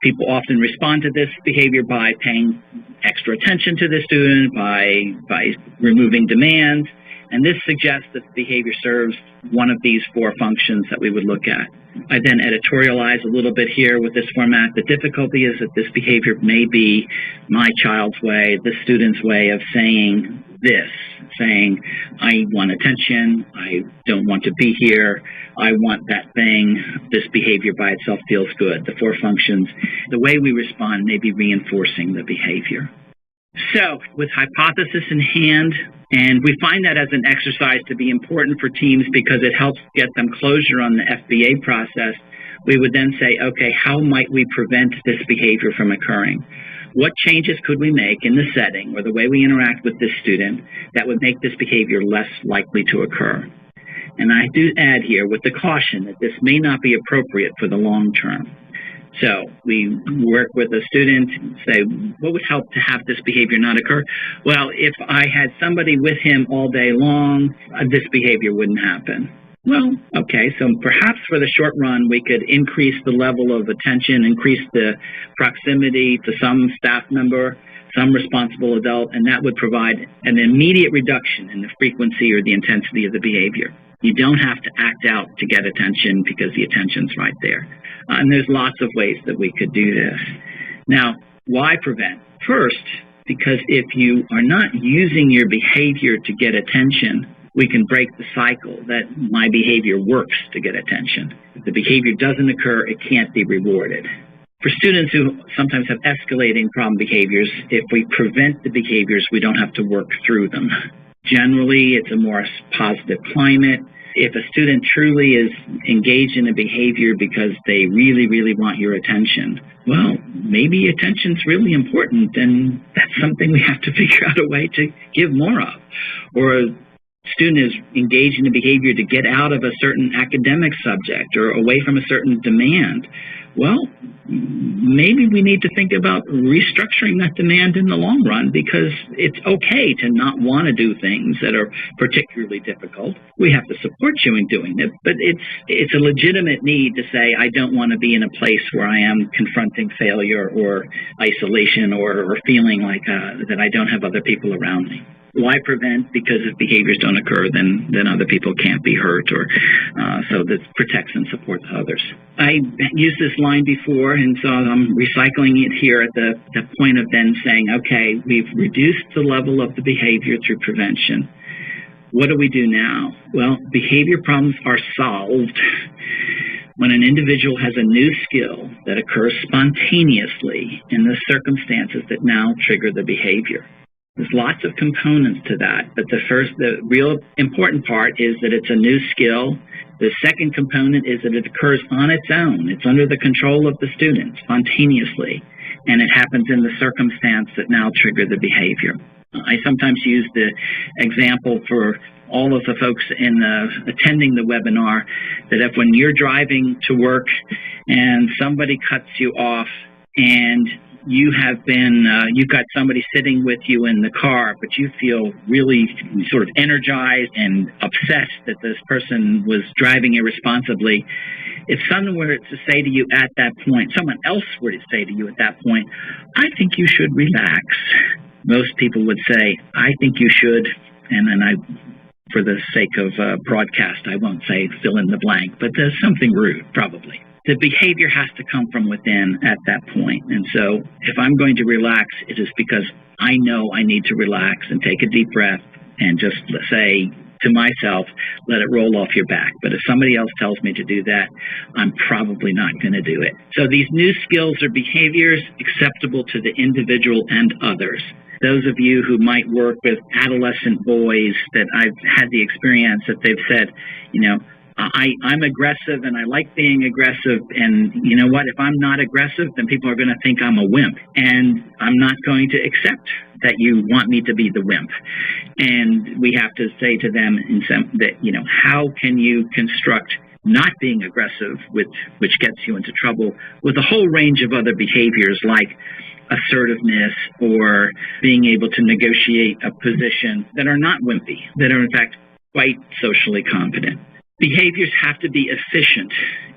People often respond to this behavior by paying extra attention to the student, by removing demands, and this suggests that the behavior serves one of these four functions that we would look at. I then editorialize a little bit here with this format. The difficulty is that this behavior may be my child's way, the student's way of saying this, saying, I want attention, I don't want to be here, I want that thing, this behavior by itself feels good. The four functions, the way we respond may be reinforcing the behavior. So, with hypothesis in hand, and we find that as an exercise to be important for teams because it helps get them closure on the FBA process, we would then say, okay, how might we prevent this behavior from occurring? What changes could we make in the setting or the way we interact with this student that would make this behavior less likely to occur? And I do add here with the caution that this may not be appropriate for the long term. So we work with a student and say, what would help to have this behavior not occur? Well, if I had somebody with him all day long, this behavior wouldn't happen. Well, okay, so perhaps for the short run, we could increase the level of attention, increase the proximity to some staff member, some responsible adult, and that would provide an immediate reduction in the frequency or the intensity of the behavior. You don't have to act out to get attention because the attention's right there. And there's lots of ways that we could do this. Now, why prevent? First, because if you are not using your behavior to get attention, we can break the cycle that my behavior works to get attention. If the behavior doesn't occur, it can't be rewarded. For students who sometimes have escalating problem behaviors, if we prevent the behaviors, we don't have to work through them. Generally, it's a more positive climate. If a student truly is engaged in a behavior because they really, really want your attention, well, maybe attention's really important, and that's something we have to figure out a way to give more of. Or a student is engaged in a behavior to get out of a certain academic subject or away from a certain demand. Well, maybe we need to think about restructuring that demand in the long run, because it's okay to not want to do things that are particularly difficult. We have to support you in doing it, but it's a legitimate need to say, I don't want to be in a place where I am confronting failure or isolation or feeling like that I don't have other people around me. Why prevent? Because if behaviors don't occur, then other people can't be hurt, or so this protects and supports others. I used this line before, and so I'm recycling it here at the point of then saying, okay, we've reduced the level of the behavior through prevention. What do we do now? Well, behavior problems are solved when an individual has a new skill that occurs spontaneously in the circumstances that now trigger the behavior. There's lots of components to that, but the real important part is that it's a new skill. The second component is that it occurs on its own. It's under the control of the student spontaneously, and it happens in the circumstance that now trigger the behavior. I sometimes use the example for all of the folks attending the webinar that if when you're driving to work and somebody cuts you off and you've got somebody sitting with you in the car, but you feel really sort of energized and obsessed that this person was driving irresponsibly, if someone were to say to you at that point, someone else were to say to you at that point, I think you should relax, most people would say, I think you should, and then for the sake of broadcast, I won't say fill in the blank, but there's something rude, probably. The behavior has to come from within at that point. And so if I'm going to relax, it is because I know I need to relax and take a deep breath and just say to myself, let it roll off your back. But if somebody else tells me to do that, I'm probably not going to do it. So these new skills or behaviors acceptable to the individual and others. Those of you who might work with adolescent boys that I've had the experience that they've said, I'm aggressive and I like being aggressive, and you know what, if I'm not aggressive, then people are going to think I'm a wimp, and I'm not going to accept that you want me to be the wimp. And we have to say to them how can you construct not being aggressive, which gets you into trouble, with a whole range of other behaviors like assertiveness or being able to negotiate a position that are not wimpy, that are in fact quite socially competent. Behaviors have to be efficient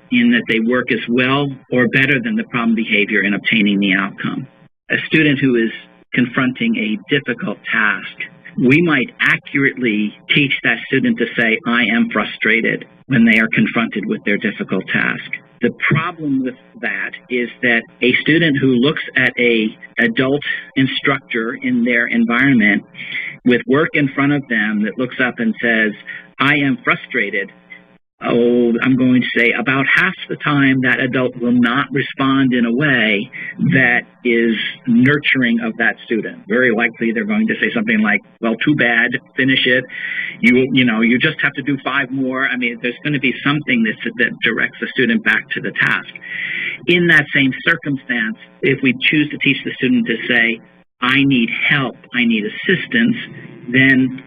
in that they work as well or better than the problem behavior in obtaining the outcome. A student who is confronting a difficult task, we might accurately teach that student to say, I am frustrated, when they are confronted with their difficult task. The problem with that is that a student who looks at an adult instructor in their environment with work in front of them that looks up and says, I am frustrated, I'm going to say about half the time that adult will not respond in a way that is nurturing of that student. Very likely they're going to say something like, well, too bad, finish it. You just have to do 5 more. I mean, there's going to be something that directs the student back to the task. In that same circumstance, if we choose to teach the student to say, I need help, I need assistance, then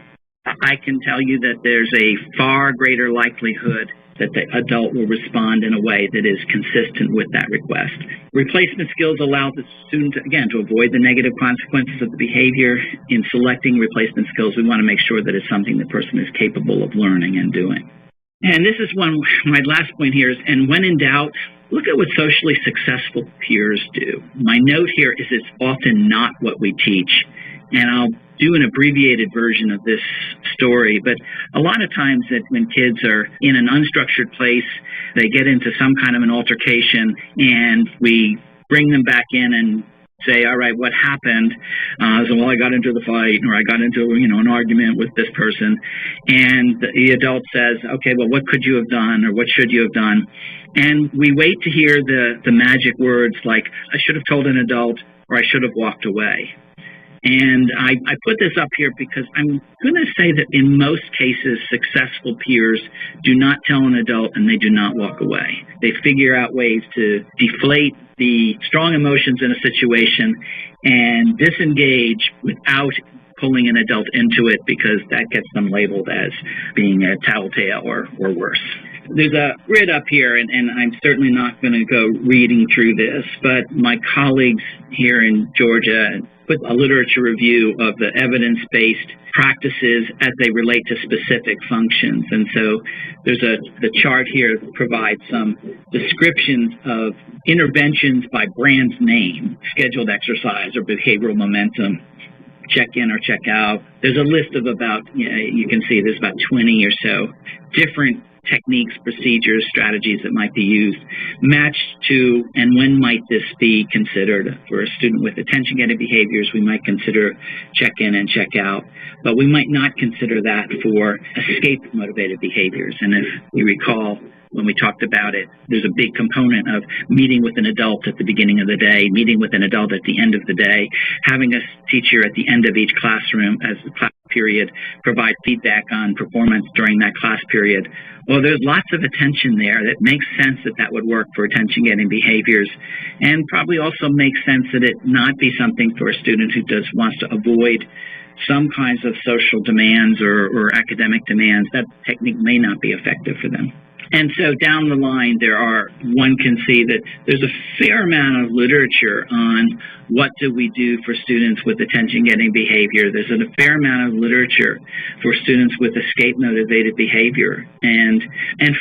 I can tell you that there's a far greater likelihood that the adult will respond in a way that is consistent with that request. Replacement skills allow the student, again, to avoid the negative consequences of the behavior. In selecting replacement skills, we want to make sure that it's something the person is capable of learning and doing. And this is my last point here is, and when in doubt, look at what socially successful peers do. My note here is it's often not what we teach. And I'll do an abbreviated version of this story, but a lot of times that when kids are in an unstructured place, they get into some kind of an altercation, and we bring them back in and say, all right, what happened? Well, I got into the fight, or I got into an argument with this person, and the adult says, okay, well, what could you have done, or what should you have done? And we wait to hear the magic words like, I should have told an adult, or I should have walked away. And I put this up here because I'm going to say that in most cases, successful peers do not tell an adult and they do not walk away. They figure out ways to deflate the strong emotions in a situation and disengage without pulling an adult into it, because that gets them labeled as being a tattletale or worse. There's a grid up here, and I'm certainly not going to go reading through this, but my colleagues here in Georgia put a literature review of the evidence-based practices as they relate to specific functions. And so the chart here provides some descriptions of interventions by brand name, scheduled exercise or behavioral momentum, check in or check out. There's a list of about, you can see there's about 20 or so different techniques, procedures, strategies that might be used, matched to, and when might this be considered? For a student with attention-getting behaviors, we might consider check-in and check-out, but we might not consider that for escape-motivated behaviors. And if we recall, when we talked about it, there's a big component of meeting with an adult at the beginning of the day, meeting with an adult at the end of the day, having a teacher at the end of each classroom as the class period provide feedback on performance during that class period. Well, there's lots of attention there that makes sense that that would work for attention-getting behaviors, and probably also makes sense that it not be something for a student who just wants to avoid some kinds of social demands or academic demands. That technique may not be effective for them. And so down the line, one can see that there's a fair amount of literature on what do we do for students with attention-getting behavior. There's a fair amount of literature for students with escape-motivated behavior, and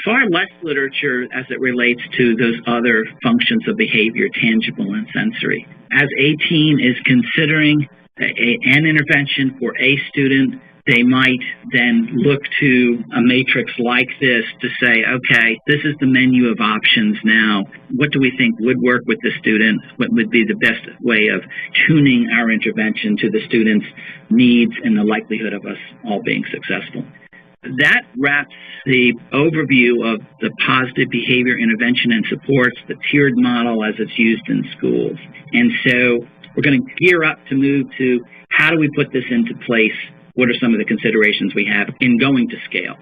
far less literature as it relates to those other functions of behavior, tangible and sensory. As a team is considering an intervention for a student, they might then look to a matrix like this to say, okay, this is the menu of options now. What do we think would work with the student? What would be the best way of tuning our intervention to the student's needs and the likelihood of us all being successful? That wraps the overview of the positive behavior intervention and supports, the tiered model as it's used in schools. And so we're going to gear up to move to how do we put this into place? What are some of the considerations we have in going to scale?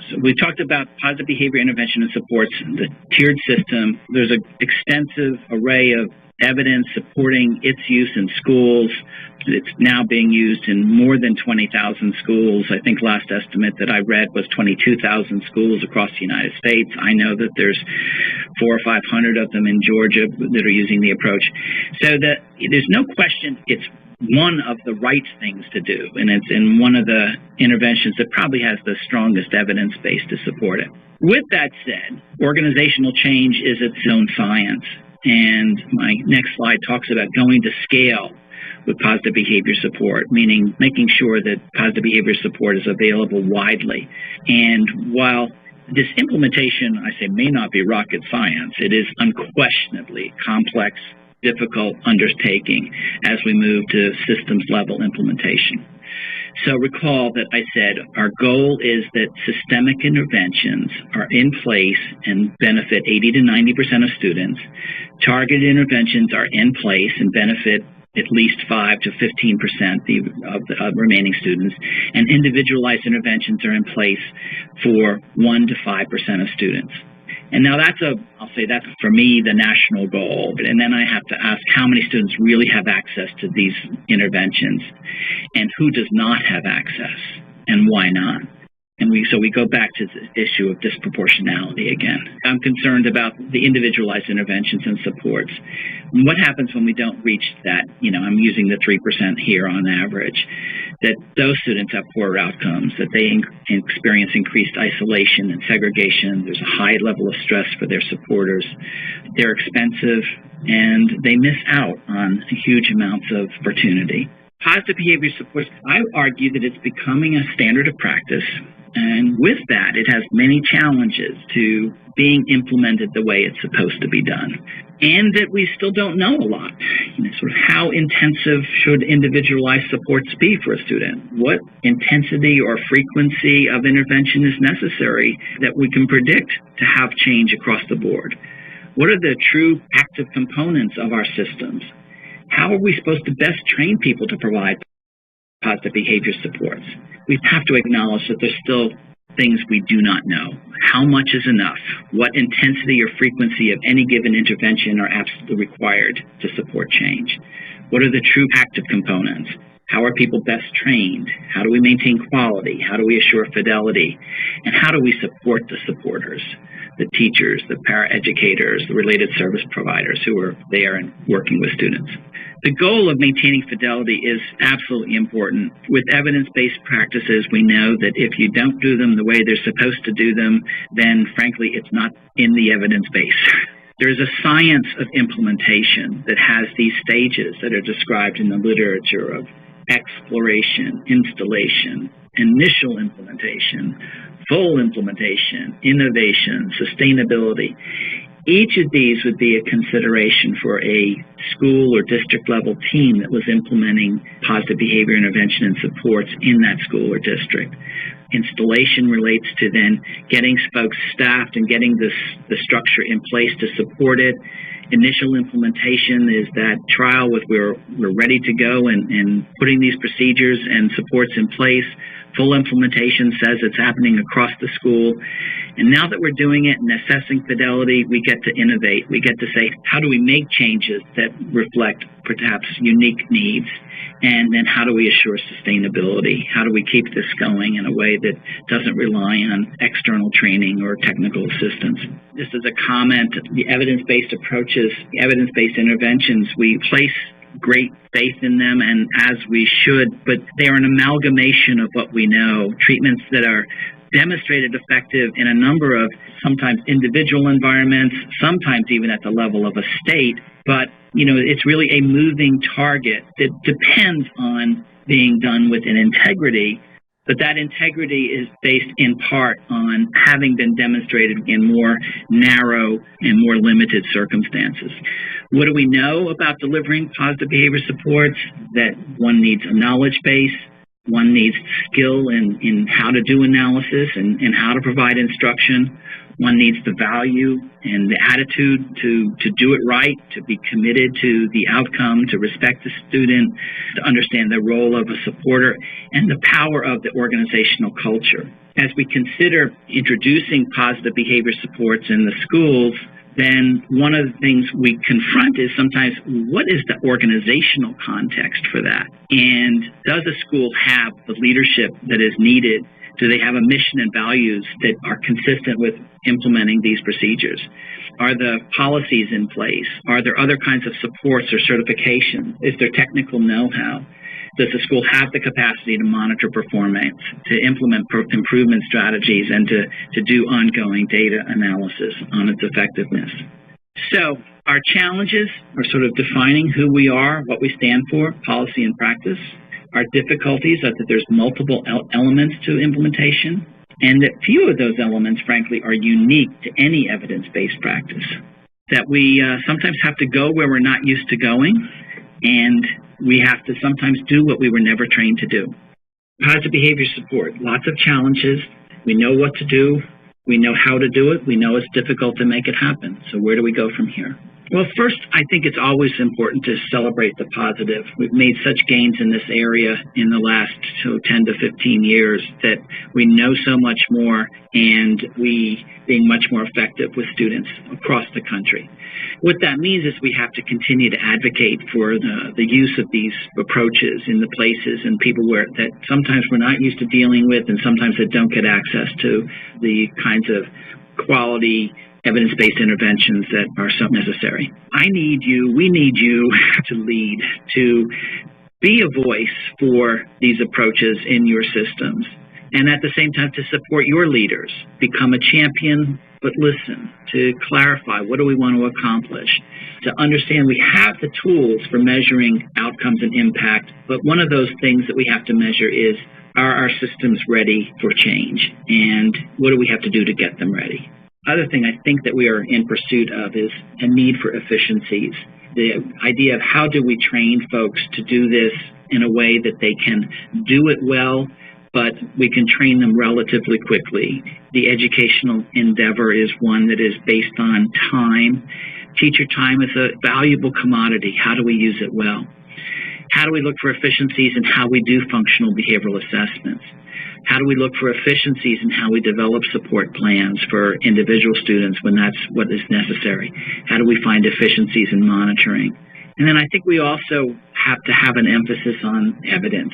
So we talked about positive behavior intervention and supports, the tiered system. There's an extensive array of evidence supporting its use in schools. It's now being used in more than 20,000 schools. I think last estimate that I read was 22,000 schools across the United States. I know that there's 400 or 500 of them in Georgia that are using the approach. So that there's no question it's one of the right things to do, and it's in one of the interventions that probably has the strongest evidence base to support it. With that said, organizational change is its own science, and my next slide talks about going to scale with positive behavior support, meaning making sure that positive behavior support is available widely. And while this implementation, I say, may not be rocket science, it is unquestionably complex, difficult undertaking as we move to systems level implementation. So recall that I said our goal is that systemic interventions are in place and benefit 80 to 90% of students. Targeted interventions are in place and benefit at least 5 to 15% of remaining students, and individualized interventions are in place for 1 to 5% of students. And now I'll say that's for me the national goal. And then I have to ask how many students really have access to these interventions and who does not have access and why not. And so we go back to the issue of disproportionality again. I'm concerned about the individualized interventions and supports. What happens when we don't reach that, I'm using the 3% here on average, that those students have poorer outcomes, that they experience increased isolation and segregation. There's a high level of stress for their supporters. They're expensive, and they miss out on huge amounts of opportunity. Positive behavior supports, I argue that it's becoming a standard of practice. And with that, it has many challenges to being implemented the way it's supposed to be done. And that we still don't know a lot. Sort of how intensive should individualized supports be for a student? What intensity or frequency of intervention is necessary that we can predict to have change across the board? What are the true active components of our systems? How are we supposed to best train people to provide positive behavior supports? We have to acknowledge that there's still things we do not know. How much is enough? What intensity or frequency of any given intervention are absolutely required to support change? What are the true active components? How are people best trained? How do we maintain quality? How do we assure fidelity? And how do we support the supporters, the teachers, the paraeducators, the related service providers who are there and working with students? The goal of maintaining fidelity is absolutely important. With evidence-based practices, we know that if you don't do them the way they're supposed to do them, then frankly, it's not in the evidence base. There's a science of implementation that has these stages that are described in the literature of exploration, installation, initial implementation, full implementation, innovation, sustainability. Each of these would be a consideration for a school or district level team that was implementing positive behavior intervention and supports in that school or district. Installation relates to then getting folks staffed and getting the structure in place to support it. Initial implementation is that trial with we're ready to go and putting these procedures and supports in place. Full implementation says it's happening across the school. And now that we're doing it and assessing fidelity, we get to innovate. We get to say, how do we make changes that reflect perhaps unique needs? And then how do we assure sustainability? How do we keep this going in a way that doesn't rely on external training or technical assistance? Just as a comment, the evidence-based approaches, the evidence-based interventions, we place great faith in them, and as we should, but they are an amalgamation of what we know. Treatments that are demonstrated effective in a number of sometimes individual environments, sometimes even at the level of a state, but it's really a moving target that depends on being done with an integrity, but that integrity is based in part on having been demonstrated in more narrow and more limited circumstances. What do we know about delivering positive behavior supports? That one needs a knowledge base, one needs skill in how to do analysis and how to provide instruction. One needs the value and the attitude to do it right, to be committed to the outcome, to respect the student, to understand the role of a supporter, and the power of the organizational culture. As we consider introducing positive behavior supports in the schools, then one of the things we confront is sometimes, what is the organizational context for that? And does a school have the leadership that is needed? Do they have a mission and values that are consistent with implementing these procedures? Are the policies in place? Are there other kinds of supports or certification? Is there technical know-how? Does the school have the capacity to monitor performance, to implement improvement strategies, and to do ongoing data analysis on its effectiveness? So our challenges are sort of defining who we are, what we stand for, policy and practice. Our difficulties are that there's multiple elements to implementation, and that few of those elements, frankly, are unique to any evidence-based practice. That we sometimes have to go where we're not used to going, and we have to sometimes do what we were never trained to do. Positive behavior support, lots of challenges. We know what to do. We know how to do it. We know it's difficult to make it happen. So where do we go from here? Well, first, I think it's always important to celebrate the positive. We've made such gains in this area in the last 10 to 15 years that we know so much more, and we being much more effective with students across the country. What that means is we have to continue to advocate for the use of these approaches in the places and people that sometimes we're not used to dealing with, and sometimes that don't get access to the kinds of quality evidence-based interventions that are so necessary. We need you to lead, to be a voice for these approaches in your systems, and at the same time to support your leaders. Become a champion, but listen, to clarify what do we want to accomplish, to understand we have the tools for measuring outcomes and impact, but one of those things that we have to measure is, are our systems ready for change, and what do we have to do to get them ready? Other thing I think that we are in pursuit of is a need for efficiencies. The idea of how do we train folks to do this in a way that they can do it well, but we can train them relatively quickly. The educational endeavor is one that is based on time. Teacher time is a valuable commodity. How do we use it well? How do we look for efficiencies in how we do functional behavioral assessments? How do we look for efficiencies in how we develop support plans for individual students when that's what is necessary? How do we find efficiencies in monitoring? And then I think we also have to have an emphasis on evidence.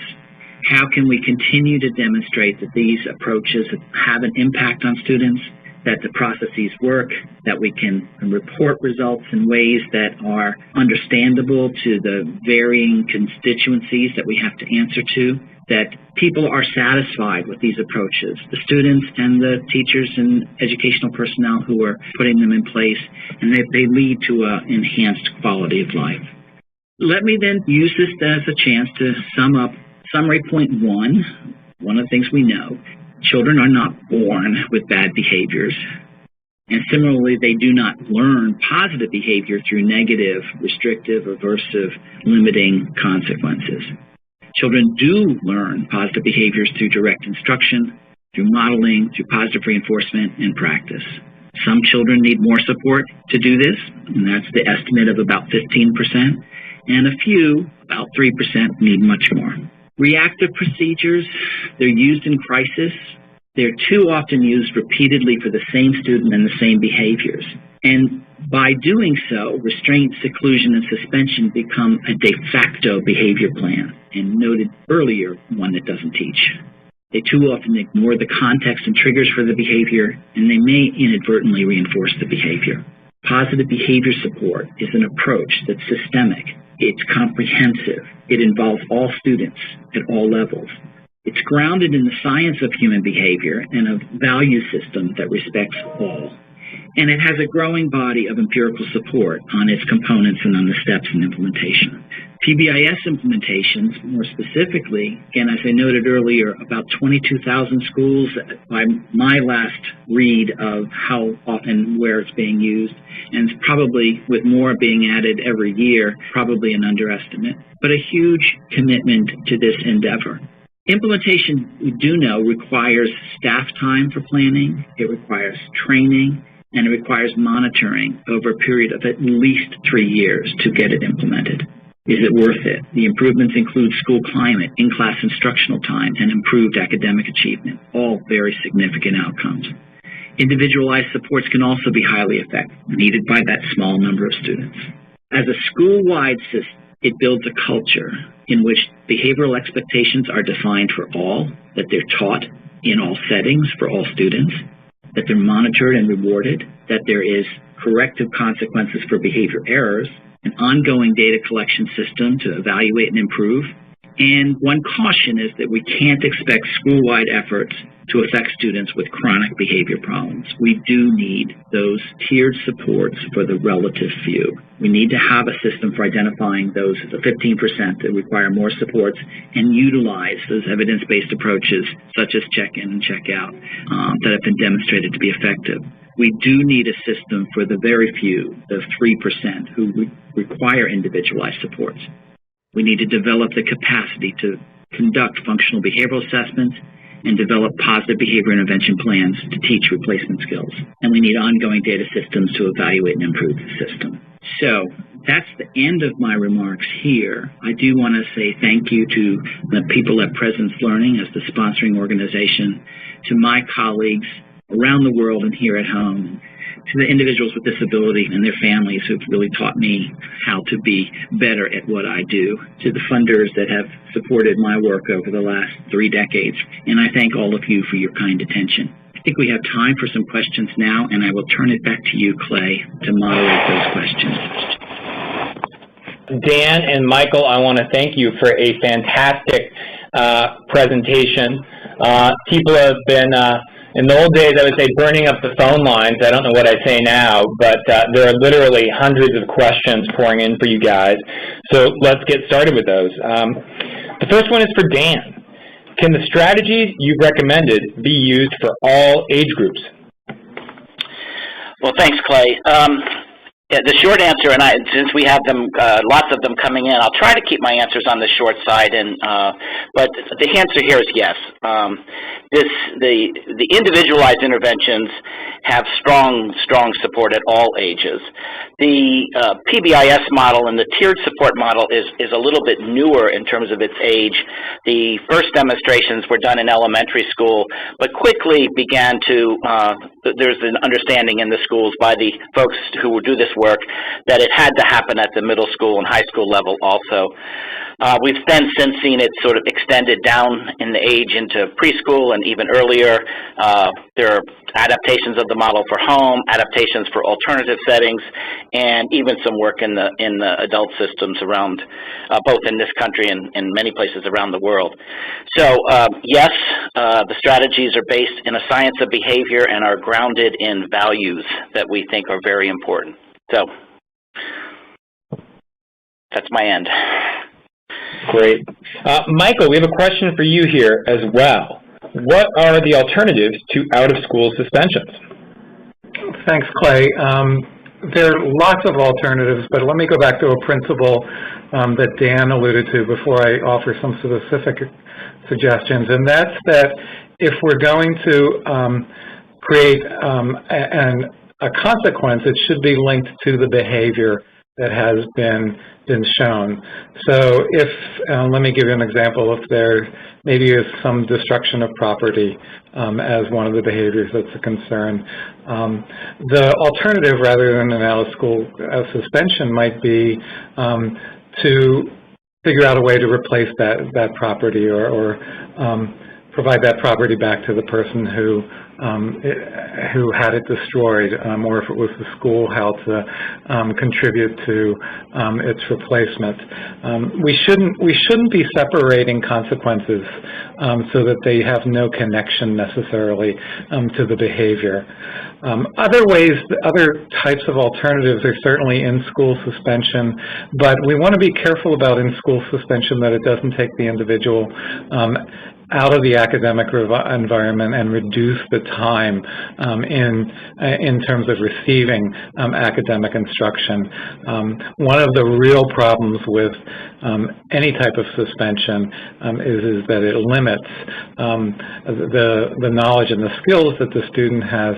How can we continue to demonstrate that these approaches have an impact on students, that the processes work, that we can report results in ways that are understandable to the varying constituencies that we have to answer to, that people are satisfied with these approaches, the students and the teachers and educational personnel who are putting them in place, and they lead to an enhanced quality of life. Let me then use this as a chance to sum up Summary point one of the things we know, children are not born with bad behaviors. And similarly, they do not learn positive behavior through negative, restrictive, aversive, limiting consequences. Children do learn positive behaviors through direct instruction, through modeling, through positive reinforcement, and practice. Some children need more support to do this, and that's the estimate of about 15%, and a few, about 3%, need much more. Reactive procedures, they're used in crisis. They're too often used repeatedly for the same student and the same behaviors. And by doing so, restraint, seclusion, and suspension become a de facto behavior plan, and noted earlier, one that doesn't teach. They too often ignore the context and triggers for the behavior, and they may inadvertently reinforce the behavior. Positive behavior support is an approach that's systemic. It's comprehensive. It involves all students at all levels. It's grounded in the science of human behavior and a value system that respects all. And it has a growing body of empirical support on its components and on the steps in implementation. PBIS implementations, more specifically, again, as I noted earlier, about 22,000 schools by my last read of how often, where it's being used, and probably with more being added every year, probably an underestimate, but a huge commitment to this endeavor. Implementation, we do know, requires staff time for planning, it requires training, and it requires monitoring over a period of at least 3 years to get it implemented. Is it worth it? The improvements include school climate, in-class instructional time, and improved academic achievement, all very significant outcomes. Individualized supports can also be highly effective, needed by that small number of students. As a school-wide system, it builds a culture in which behavioral expectations are defined for all, that they're taught in all settings for all students, that they're monitored and rewarded, that there is corrective consequences for behavior errors, an ongoing data collection system to evaluate and improve. And one caution is that we can't expect school-wide efforts to affect students with chronic behavior problems. We do need those tiered supports for the relative few. We need to have a system for identifying those, the 15% that require more supports, and utilize those evidence-based approaches such as check-in and check-out that have been demonstrated to be effective. We do need a system for the very few, the 3%, who require individualized supports. We need to develop the capacity to conduct functional behavioral assessments and develop positive behavior intervention plans to teach replacement skills. And we need ongoing data systems to evaluate and improve the system. So that's the end of my remarks here. I do want to say thank you to the people at Presence Learning as the sponsoring organization, to my colleagues around the world and here at home, to the individuals with disability and their families who've really taught me how to be better at what I do, to the funders that have supported my work over the last 3 decades, and I thank all of you for your kind attention. I think we have time for some questions now, and I will turn it back to you, Clay, to moderate those questions. Dan and Michael, I want to thank you for a fantastic presentation. People have been in the old days, I would say burning up the phone lines. I don't know what I say now, but there are literally hundreds of questions pouring in for you guys. So let's get started with those. The first one is for Dan. Can the strategies you've recommended be used for all age groups? Well, thanks, Clay. Yeah, the short answer, and since we have them, lots of them coming in, I'll try to keep my answers on the short side. But the answer here is yes. The individualized interventions have strong support at all ages. The PBIS model and the tiered support model is a little bit newer in terms of its age. The first demonstrations were done in elementary school, but quickly began to, there's an understanding in the schools by the folks who would do this work that it had to happen at the middle school and high school level also. We've then since seen it sort of extended down in the age into preschool and even earlier. There are adaptations of the model for home, adaptations for alternative settings, and even some work in the adult systems around, both in this country and in many places around the world. So yes, the strategies are based in a science of behavior and are grounded in values that we think are very important. So that's my end. Great. Michael, we have a question for you here as well. What are the alternatives to out-of-school suspensions? Thanks, Clay. There are lots of alternatives, but let me go back to a principle that Dan alluded to before I offer some specific suggestions, and that's that if we're going to create a consequence, it should be linked to the behavior that has been shown. So if, let me give you an example, if there maybe is some destruction of property as one of the behaviors that's a concern, the alternative rather than an out-of-school suspension might be to figure out a way to replace that property or provide that property back to the person who had it destroyed, or if it was the school, how to contribute to its replacement. We shouldn't be separating consequences so that they have no connection necessarily to the behavior. Other types of alternatives are certainly in-school suspension, but we want to be careful about in-school suspension that it doesn't take the individual out of the academic environment and reduce the time in terms of receiving academic instruction. One of the real problems with any type of suspension is that it limits the knowledge and the skills that the student has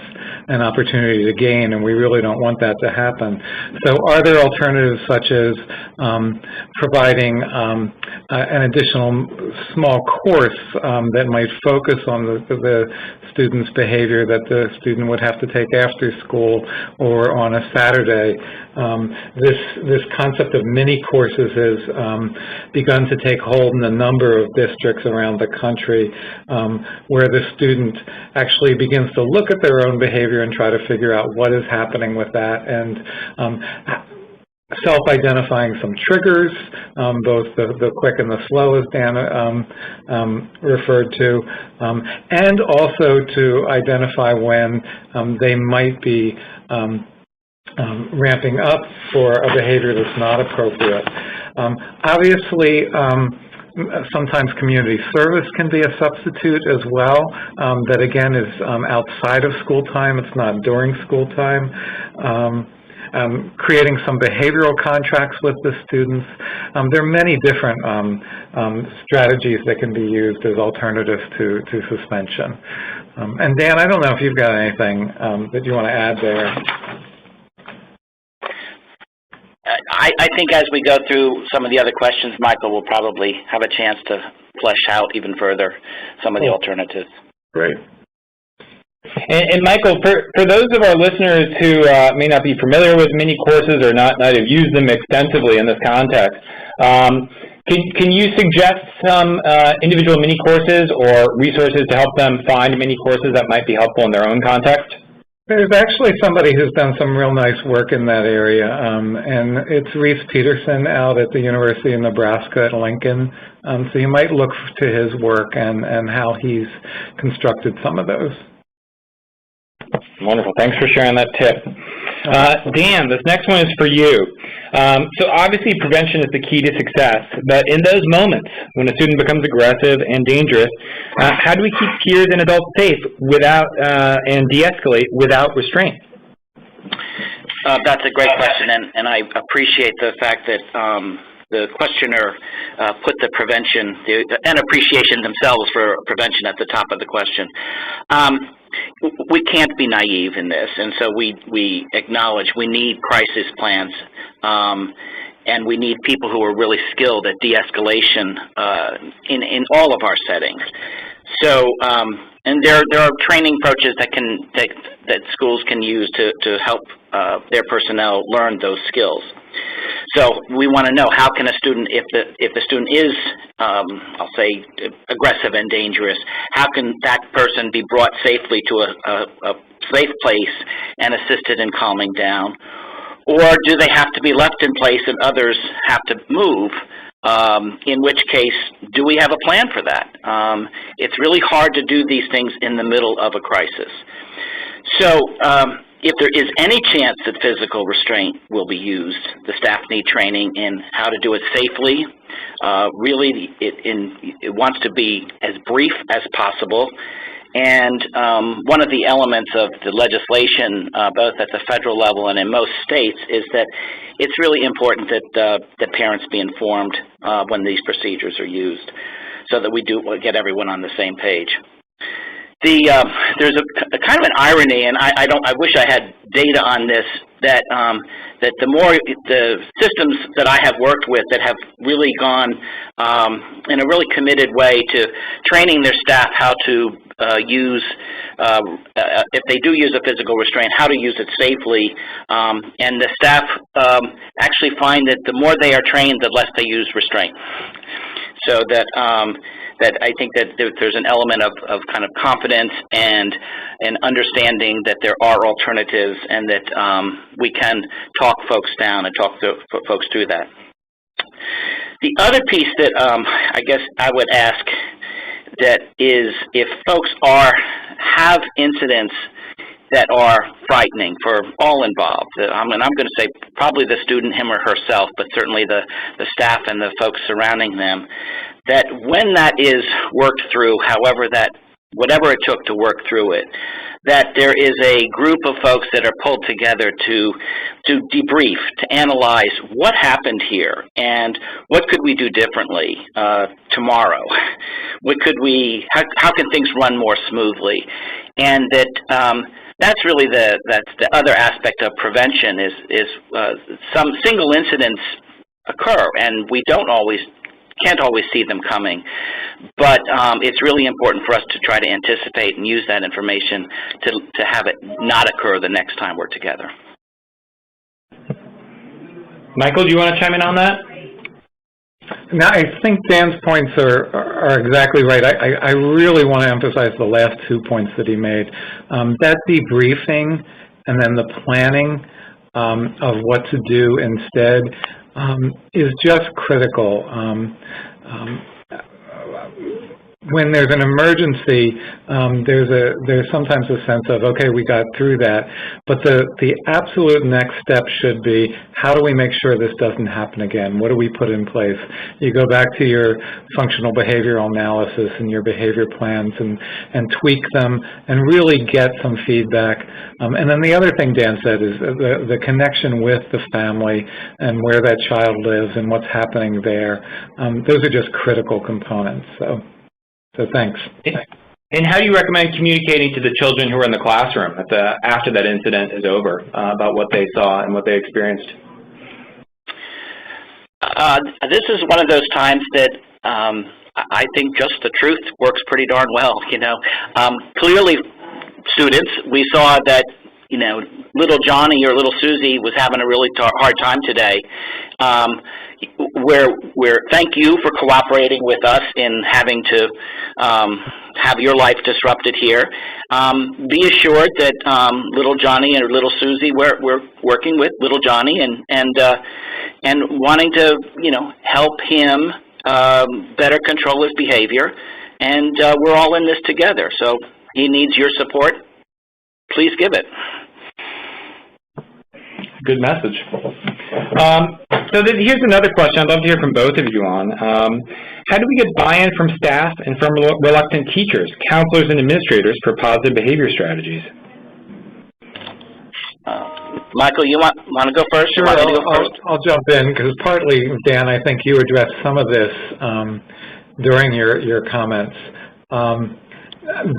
an opportunity to gain, and we really don't want that to happen. So are there alternatives such as providing an additional small course that might focus on the student's behavior that the student would have to take after school or on a Saturday? This concept of mini courses has begun to take hold in a number of districts around the country where the student actually begins to look at their own behavior and try to figure out what is happening with that, and self-identifying some triggers, both the quick and the slow, as Dan referred to, and also to identify when they might be ramping up for a behavior that's not appropriate. Obviously, sometimes community service can be a substitute as well. That again is outside of school time. It's not during school time. Creating some behavioral contracts with the students. There are many different strategies that can be used as alternatives to suspension. And Dan, I don't know if you've got anything that you want to add there. I think as we go through some of the other questions, Michael will probably have a chance to flesh out even further some of the alternatives. Great. And Michael, for those of our listeners who may not be familiar with mini courses or not have used them extensively in this context, can you suggest some individual mini courses or resources to help them find mini courses that might be helpful in their own context? There's actually somebody who's done some real nice work in that area, and it's Reese Peterson out at the University of Nebraska at Lincoln. So you might look to his work and how he's constructed some of those. Wonderful. Thanks for sharing that tip. Dan, this next one is for you. So obviously prevention is the key to success, but in those moments when a student becomes aggressive and dangerous, how do we keep peers and adults safe without and de-escalate without restraint? That's a great question, and I appreciate the fact that the questioner put the prevention and appreciation themselves for prevention at the top of the question. We can't be naive in this, and so we acknowledge we need crisis plans, and we need people who are really skilled at de-escalation in all of our settings. So, and there are training approaches that schools can use to help their personnel learn those skills. So we want to know, how can a student, if the student is, I'll say, aggressive and dangerous, how can that person be brought safely to a safe place and assisted in calming down? Or do they have to be left in place and others have to move? In which case, do we have a plan for that? It's really hard to do these things in the middle of a crisis. So If there is any chance that physical restraint will be used, the staff need training in how to do it safely. Really, it wants to be as brief as possible. And one of the elements of the legislation, both at the federal level and in most states, is that it's really important that the parents be informed when these procedures are used, so that we do get everyone on the same page. There's a kind of an irony, and I wish I had data on this, that the more the systems that I have worked with that have really gone in a really committed way to training their staff how to use, if they do use a physical restraint, how to use it safely, and the staff actually find that the more they are trained, the less they use restraint. So that I think that there's an element of kind of confidence and understanding that there are alternatives, and that we can talk folks down and talk folks through that. The other piece that I guess I would ask that is, if folks have incidents that are frightening for all involved, and I'm going to say probably the student, him or herself, but certainly the staff and the folks surrounding them, that when that is worked through, whatever it took to work through it, that there is a group of folks that are pulled together to debrief, to analyze what happened here and what could we do differently tomorrow. How can things run more smoothly? And that's really that's the other aspect of prevention is some single incidents occur, and we can't always see them coming, but it's really important for us to try to anticipate and use that information to have it not occur the next time we're together. Michael, do you want to chime in on that? Now, I think Dan's points are exactly right. I really want to emphasize the last 2 points that he made. That debriefing and then the planning of what to do instead is just critical. When there's an emergency, there's sometimes a sense of, okay, we got through that, but the absolute next step should be, how do we make sure this doesn't happen again? What do we put in place? You go back to your functional behavioral analysis and your behavior plans and tweak them and really get some feedback. And then the other thing Dan said is the connection with the family and where that child lives and what's happening there. Those are just critical components. So thanks. And how do you recommend communicating to the children who are in the classroom after that incident is over about what they saw and what they experienced? This is one of those times that I think just the truth works pretty darn well. Clearly, students, we saw that little Johnny or little Susie was having a really hard time today. Thank you for cooperating with us in having to have your life disrupted here. Be assured that little Johnny and little Susie, we're working with little Johnny and wanting to help him better control his behavior, and we're all in this together. So he needs your support. Please give it. Good message. So here's another question I'd love to hear from both of you on. How do we get buy-in from staff and from reluctant teachers, counselors, and administrators for positive behavior strategies? Michael, you want to go first? Sure, I'll jump in, because partly, Dan, I think you addressed some of this during your comments.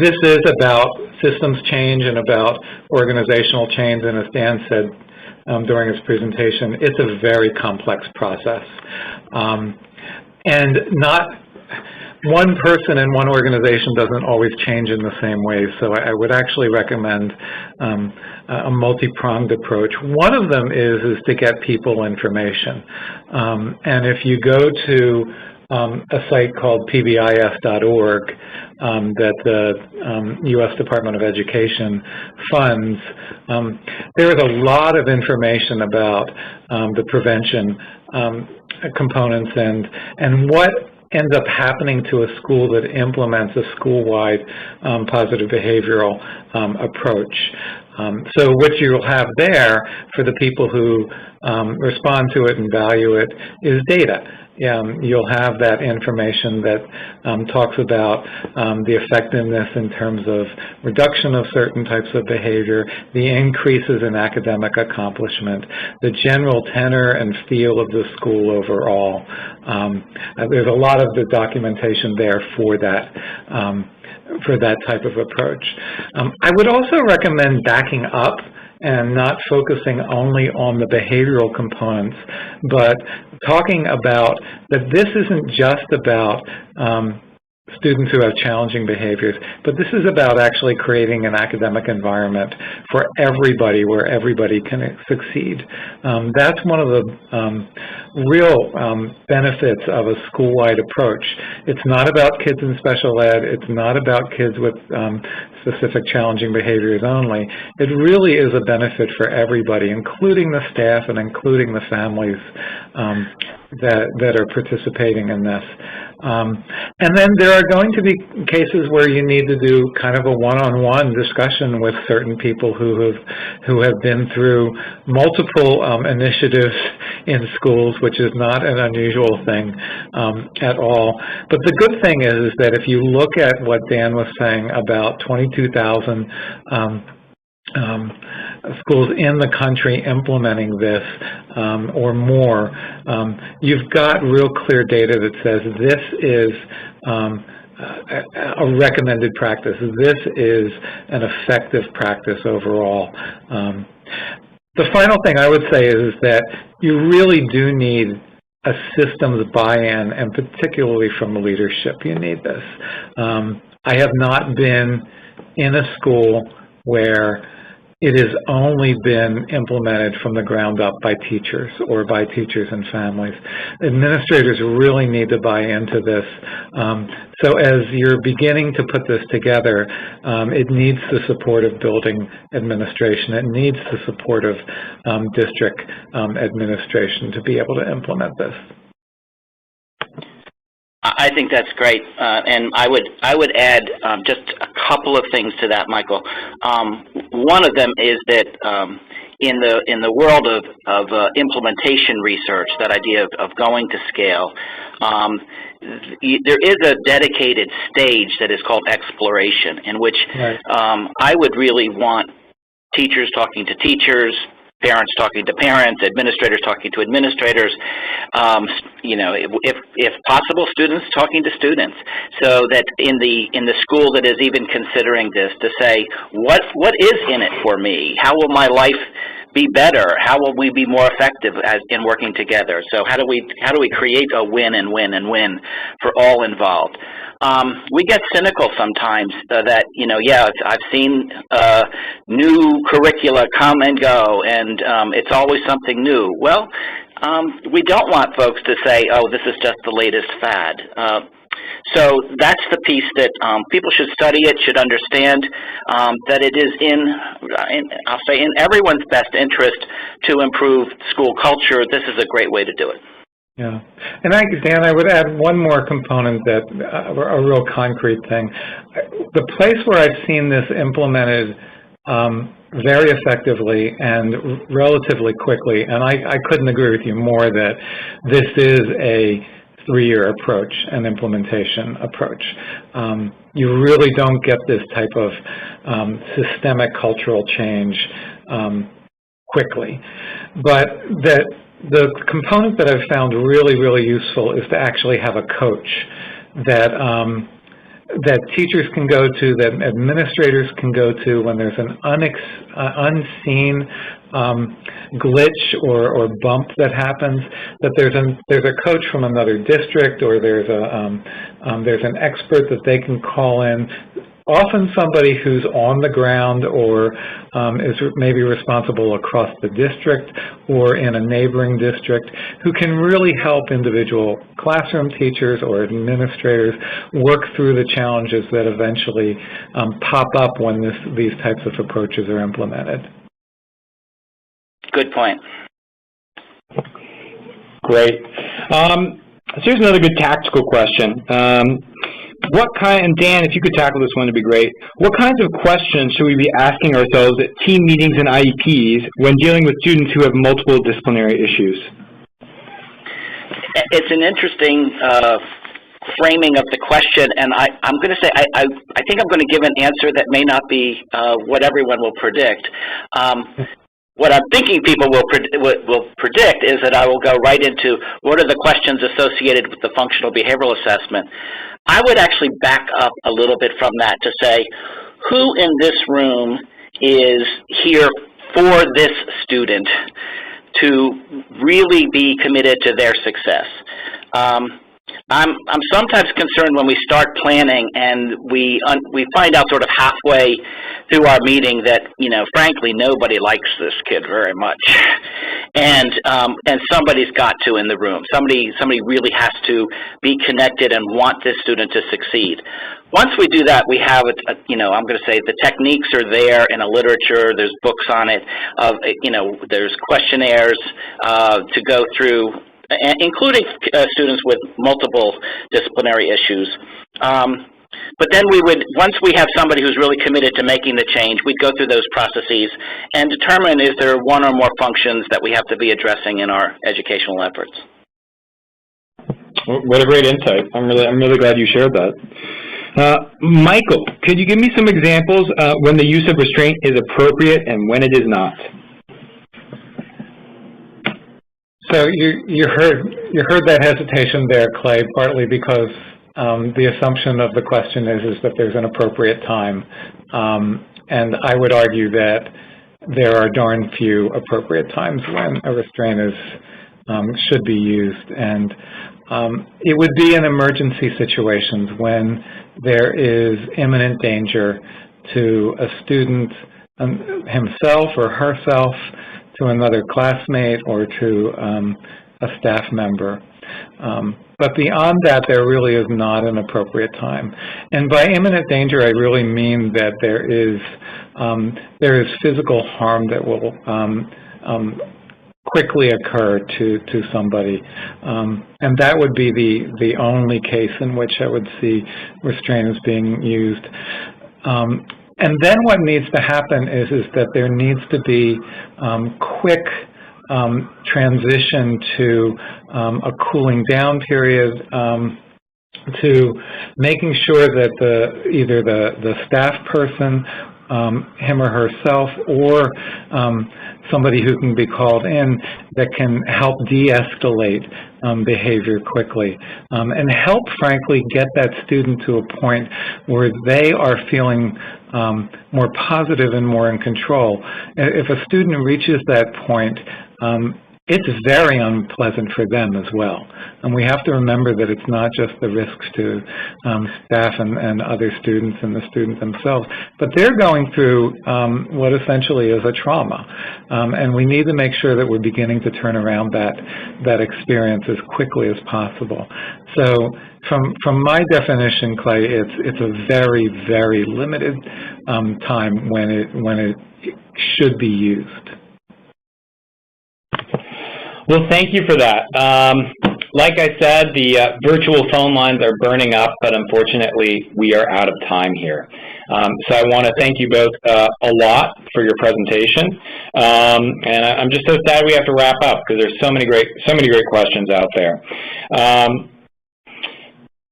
This is about systems change and about organizational change, and as Dan said during his presentation, it's a very complex process. And not one person in one organization doesn't always change in the same way, so I would actually recommend a multi-pronged approach. One of them is to get people information. And if you go to a site called pbis.org that the U.S. Department of Education funds, there is a lot of information about the prevention components and what ends up happening to a school that implements a school-wide positive behavioral approach. So what you'll have there for the people who respond to it and value it is data. You'll have that information that talks about the effectiveness in terms of reduction of certain types of behavior, the increases in academic accomplishment, the general tenor and feel of the school overall. There's a lot of the documentation there for that type of approach. I would also recommend backing up and not focusing only on the behavioral components, but talking about that this isn't just about students who have challenging behaviors, but this is about actually creating an academic environment for everybody where everybody can succeed. That's one of the real benefits of a school-wide approach. It's not about kids in special ed. It's not about kids with specific challenging behaviors only. It really is a benefit for everybody, including the staff and including the families that are participating in this. And then there are going to be cases where you need to do kind of a one-on-one discussion with certain people who have been through multiple initiatives in schools, which is not an unusual thing at all. But the good thing is that if you look at what Dan was saying about 22,000 schools in the country implementing this or more, you've got real clear data that says this is a recommended practice. This is an effective practice overall. The final thing I would say is that you really do need a systems buy-in, and particularly from leadership, you need this. I have not been in a school where it has only been implemented from the ground up by teachers or by teachers and families. Administrators really need to buy into this. So as you're beginning to put this together, it needs the support of building administration. It needs the support of district administration to be able to implement this. I think that's great, and I would add just a couple of things to that, Michael. One of them is that in the world of implementation research, that idea of going to scale, there is a dedicated stage that is called exploration, in which I would really want teachers talking to teachers, parents talking to parents, administrators talking to administrators, you know, if possible, students talking to students, so that in the school that is even considering this, to say, what is in it for me? How will my life be better? How will we be more effective in working together? So how do we create a win and win and win for all involved? We get cynical sometimes that, you know, I've seen new curricula come and go, and it's always something new. Well, we don't want folks to say, oh, this is just the latest fad. So that's the piece that people should study it, should understand that it is I'll say, in everyone's best interest to improve school culture. This is a great way to do it. Yeah, and Dan, I would add one more component, that a real concrete thing. The place where I've seen this implemented very effectively and relatively quickly, and I couldn't agree with you more that this is a 3-year approach, an implementation approach. You really don't get this type of systemic cultural change quickly, but the component that I've found really, really useful is to actually have a coach that that teachers can go to, that administrators can go to when there's an unseen glitch or bump that happens, that there's a coach from another district, or there's an expert that they can call in. Often somebody who's on the ground or is maybe responsible across the district or in a neighboring district, who can really help individual classroom teachers or administrators work through the challenges that eventually pop up when these types of approaches are implemented. Good point. Great. So here's another good tactical question. and Dan, if you could tackle this one, it'd be great. What kinds of questions should we be asking ourselves at team meetings and IEPs when dealing with students who have multiple disciplinary issues? It's an interesting framing of the question, and I'm going to say I think I'm going to give an answer that may not be what everyone will predict. What I'm thinking people will predict is that I will go right into what are the questions associated with the functional behavioral assessment. I would actually back up a little bit from that to say, who in this room is here for this student to really be committed to their success? I'm sometimes concerned when we start planning and we find out sort of halfway through our meeting that, you know, frankly, nobody likes this kid very much, and somebody's got to in the room. Somebody really has to be connected and want this student to succeed. Once we do that, we have I'm going to say the techniques are there in a literature. There's books on it. There's questionnaires to go through, including students with multiple disciplinary issues. But then once we have somebody who's really committed to making the change, we'd go through those processes and determine is there one or more functions that we have to be addressing in our educational efforts. What a great insight. I'm really glad you shared that. Michael, could you give me some examples when the use of restraint is appropriate and when it is not? So you heard that hesitation there, Clay, partly because the assumption of the question is that there's an appropriate time, and I would argue that there are darn few appropriate times when a restraint should be used, and it would be in emergency situations when there is imminent danger to a student himself or herself, to another classmate, or to a staff member. But beyond that, there really is not an appropriate time. And by imminent danger, I really mean that there is physical harm that will quickly occur to somebody. And that would be the only case in which I would see restraint as being used. And then what needs to happen is that there needs to be quick transition to a cooling down period, to making sure that either the staff person, him or herself, or somebody who can be called in that can help de-escalate behavior quickly, and help, frankly, get that student to a point where they are feeling more positive and more in control. If a student reaches that point, it's very unpleasant for them as well. And we have to remember that it's not just the risks to staff and other students and the students themselves, but they're going through what essentially is a trauma. And we need to make sure that we're beginning to turn around that experience as quickly as possible. So from my definition, Clay, it's a very, very limited time when it should be used. Well, thank you for that. Like I said, the virtual phone lines are burning up, but unfortunately, we are out of time here. So I want to thank you both a lot for your presentation, and I'm just so sad we have to wrap up because there's so many great questions out there.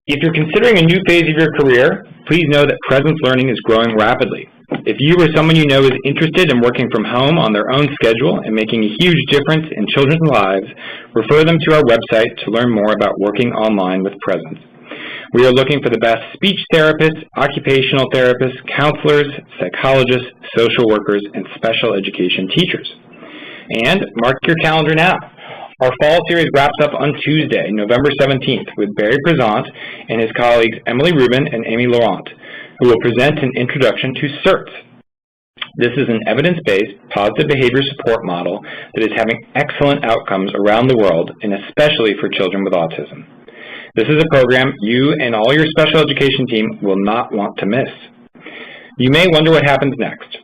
If you're considering a new phase of your career, please know that Presence Learning is growing rapidly. If you or someone you know is interested in working from home on their own schedule and making a huge difference in children's lives, refer them to our website to learn more about working online with Presence. We are looking for the best speech therapists, occupational therapists, counselors, psychologists, social workers, and special education teachers. And mark your calendar now. Our fall series wraps up on Tuesday, November 17th, with Barry Prezant and his colleagues Emily Rubin and Amy Laurent, who will present an introduction to CERTS. This is an evidence-based positive behavior support model that is having excellent outcomes around the world, and especially for children with autism. This is a program you and all your special education team will not want to miss. You may wonder what happens next.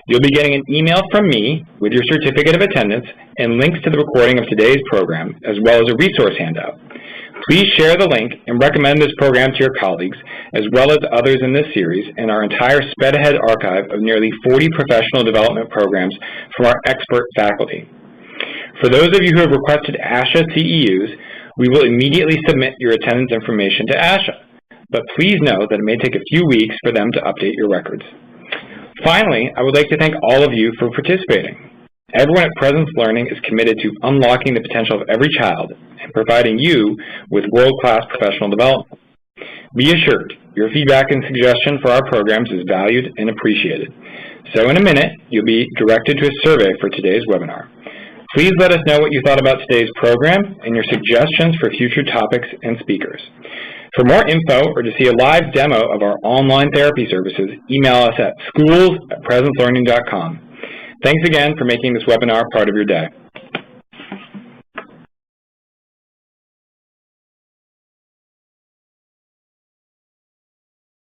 You'll be getting an email from me with your certificate of attendance and links to the recording of today's program, as well as a resource handout. Please share the link and recommend this program to your colleagues, as well as others in this series and our entire Sped Ahead archive of nearly 40 professional development programs from our expert faculty. For those of you who have requested ASHA CEUs, we will immediately submit your attendance information to ASHA, but please know that it may take a few weeks for them to update your records. Finally, I would like to thank all of you for participating. Everyone at Presence Learning is committed to unlocking the potential of every child and providing you with world-class professional development. Be assured, your feedback and suggestion for our programs is valued and appreciated. So in a minute, you'll be directed to a survey for today's webinar. Please let us know what you thought about today's program and your suggestions for future topics and speakers. For more info or to see a live demo of our online therapy services, email us at schools@presencelearning.com. Thanks again for making this webinar part of your day.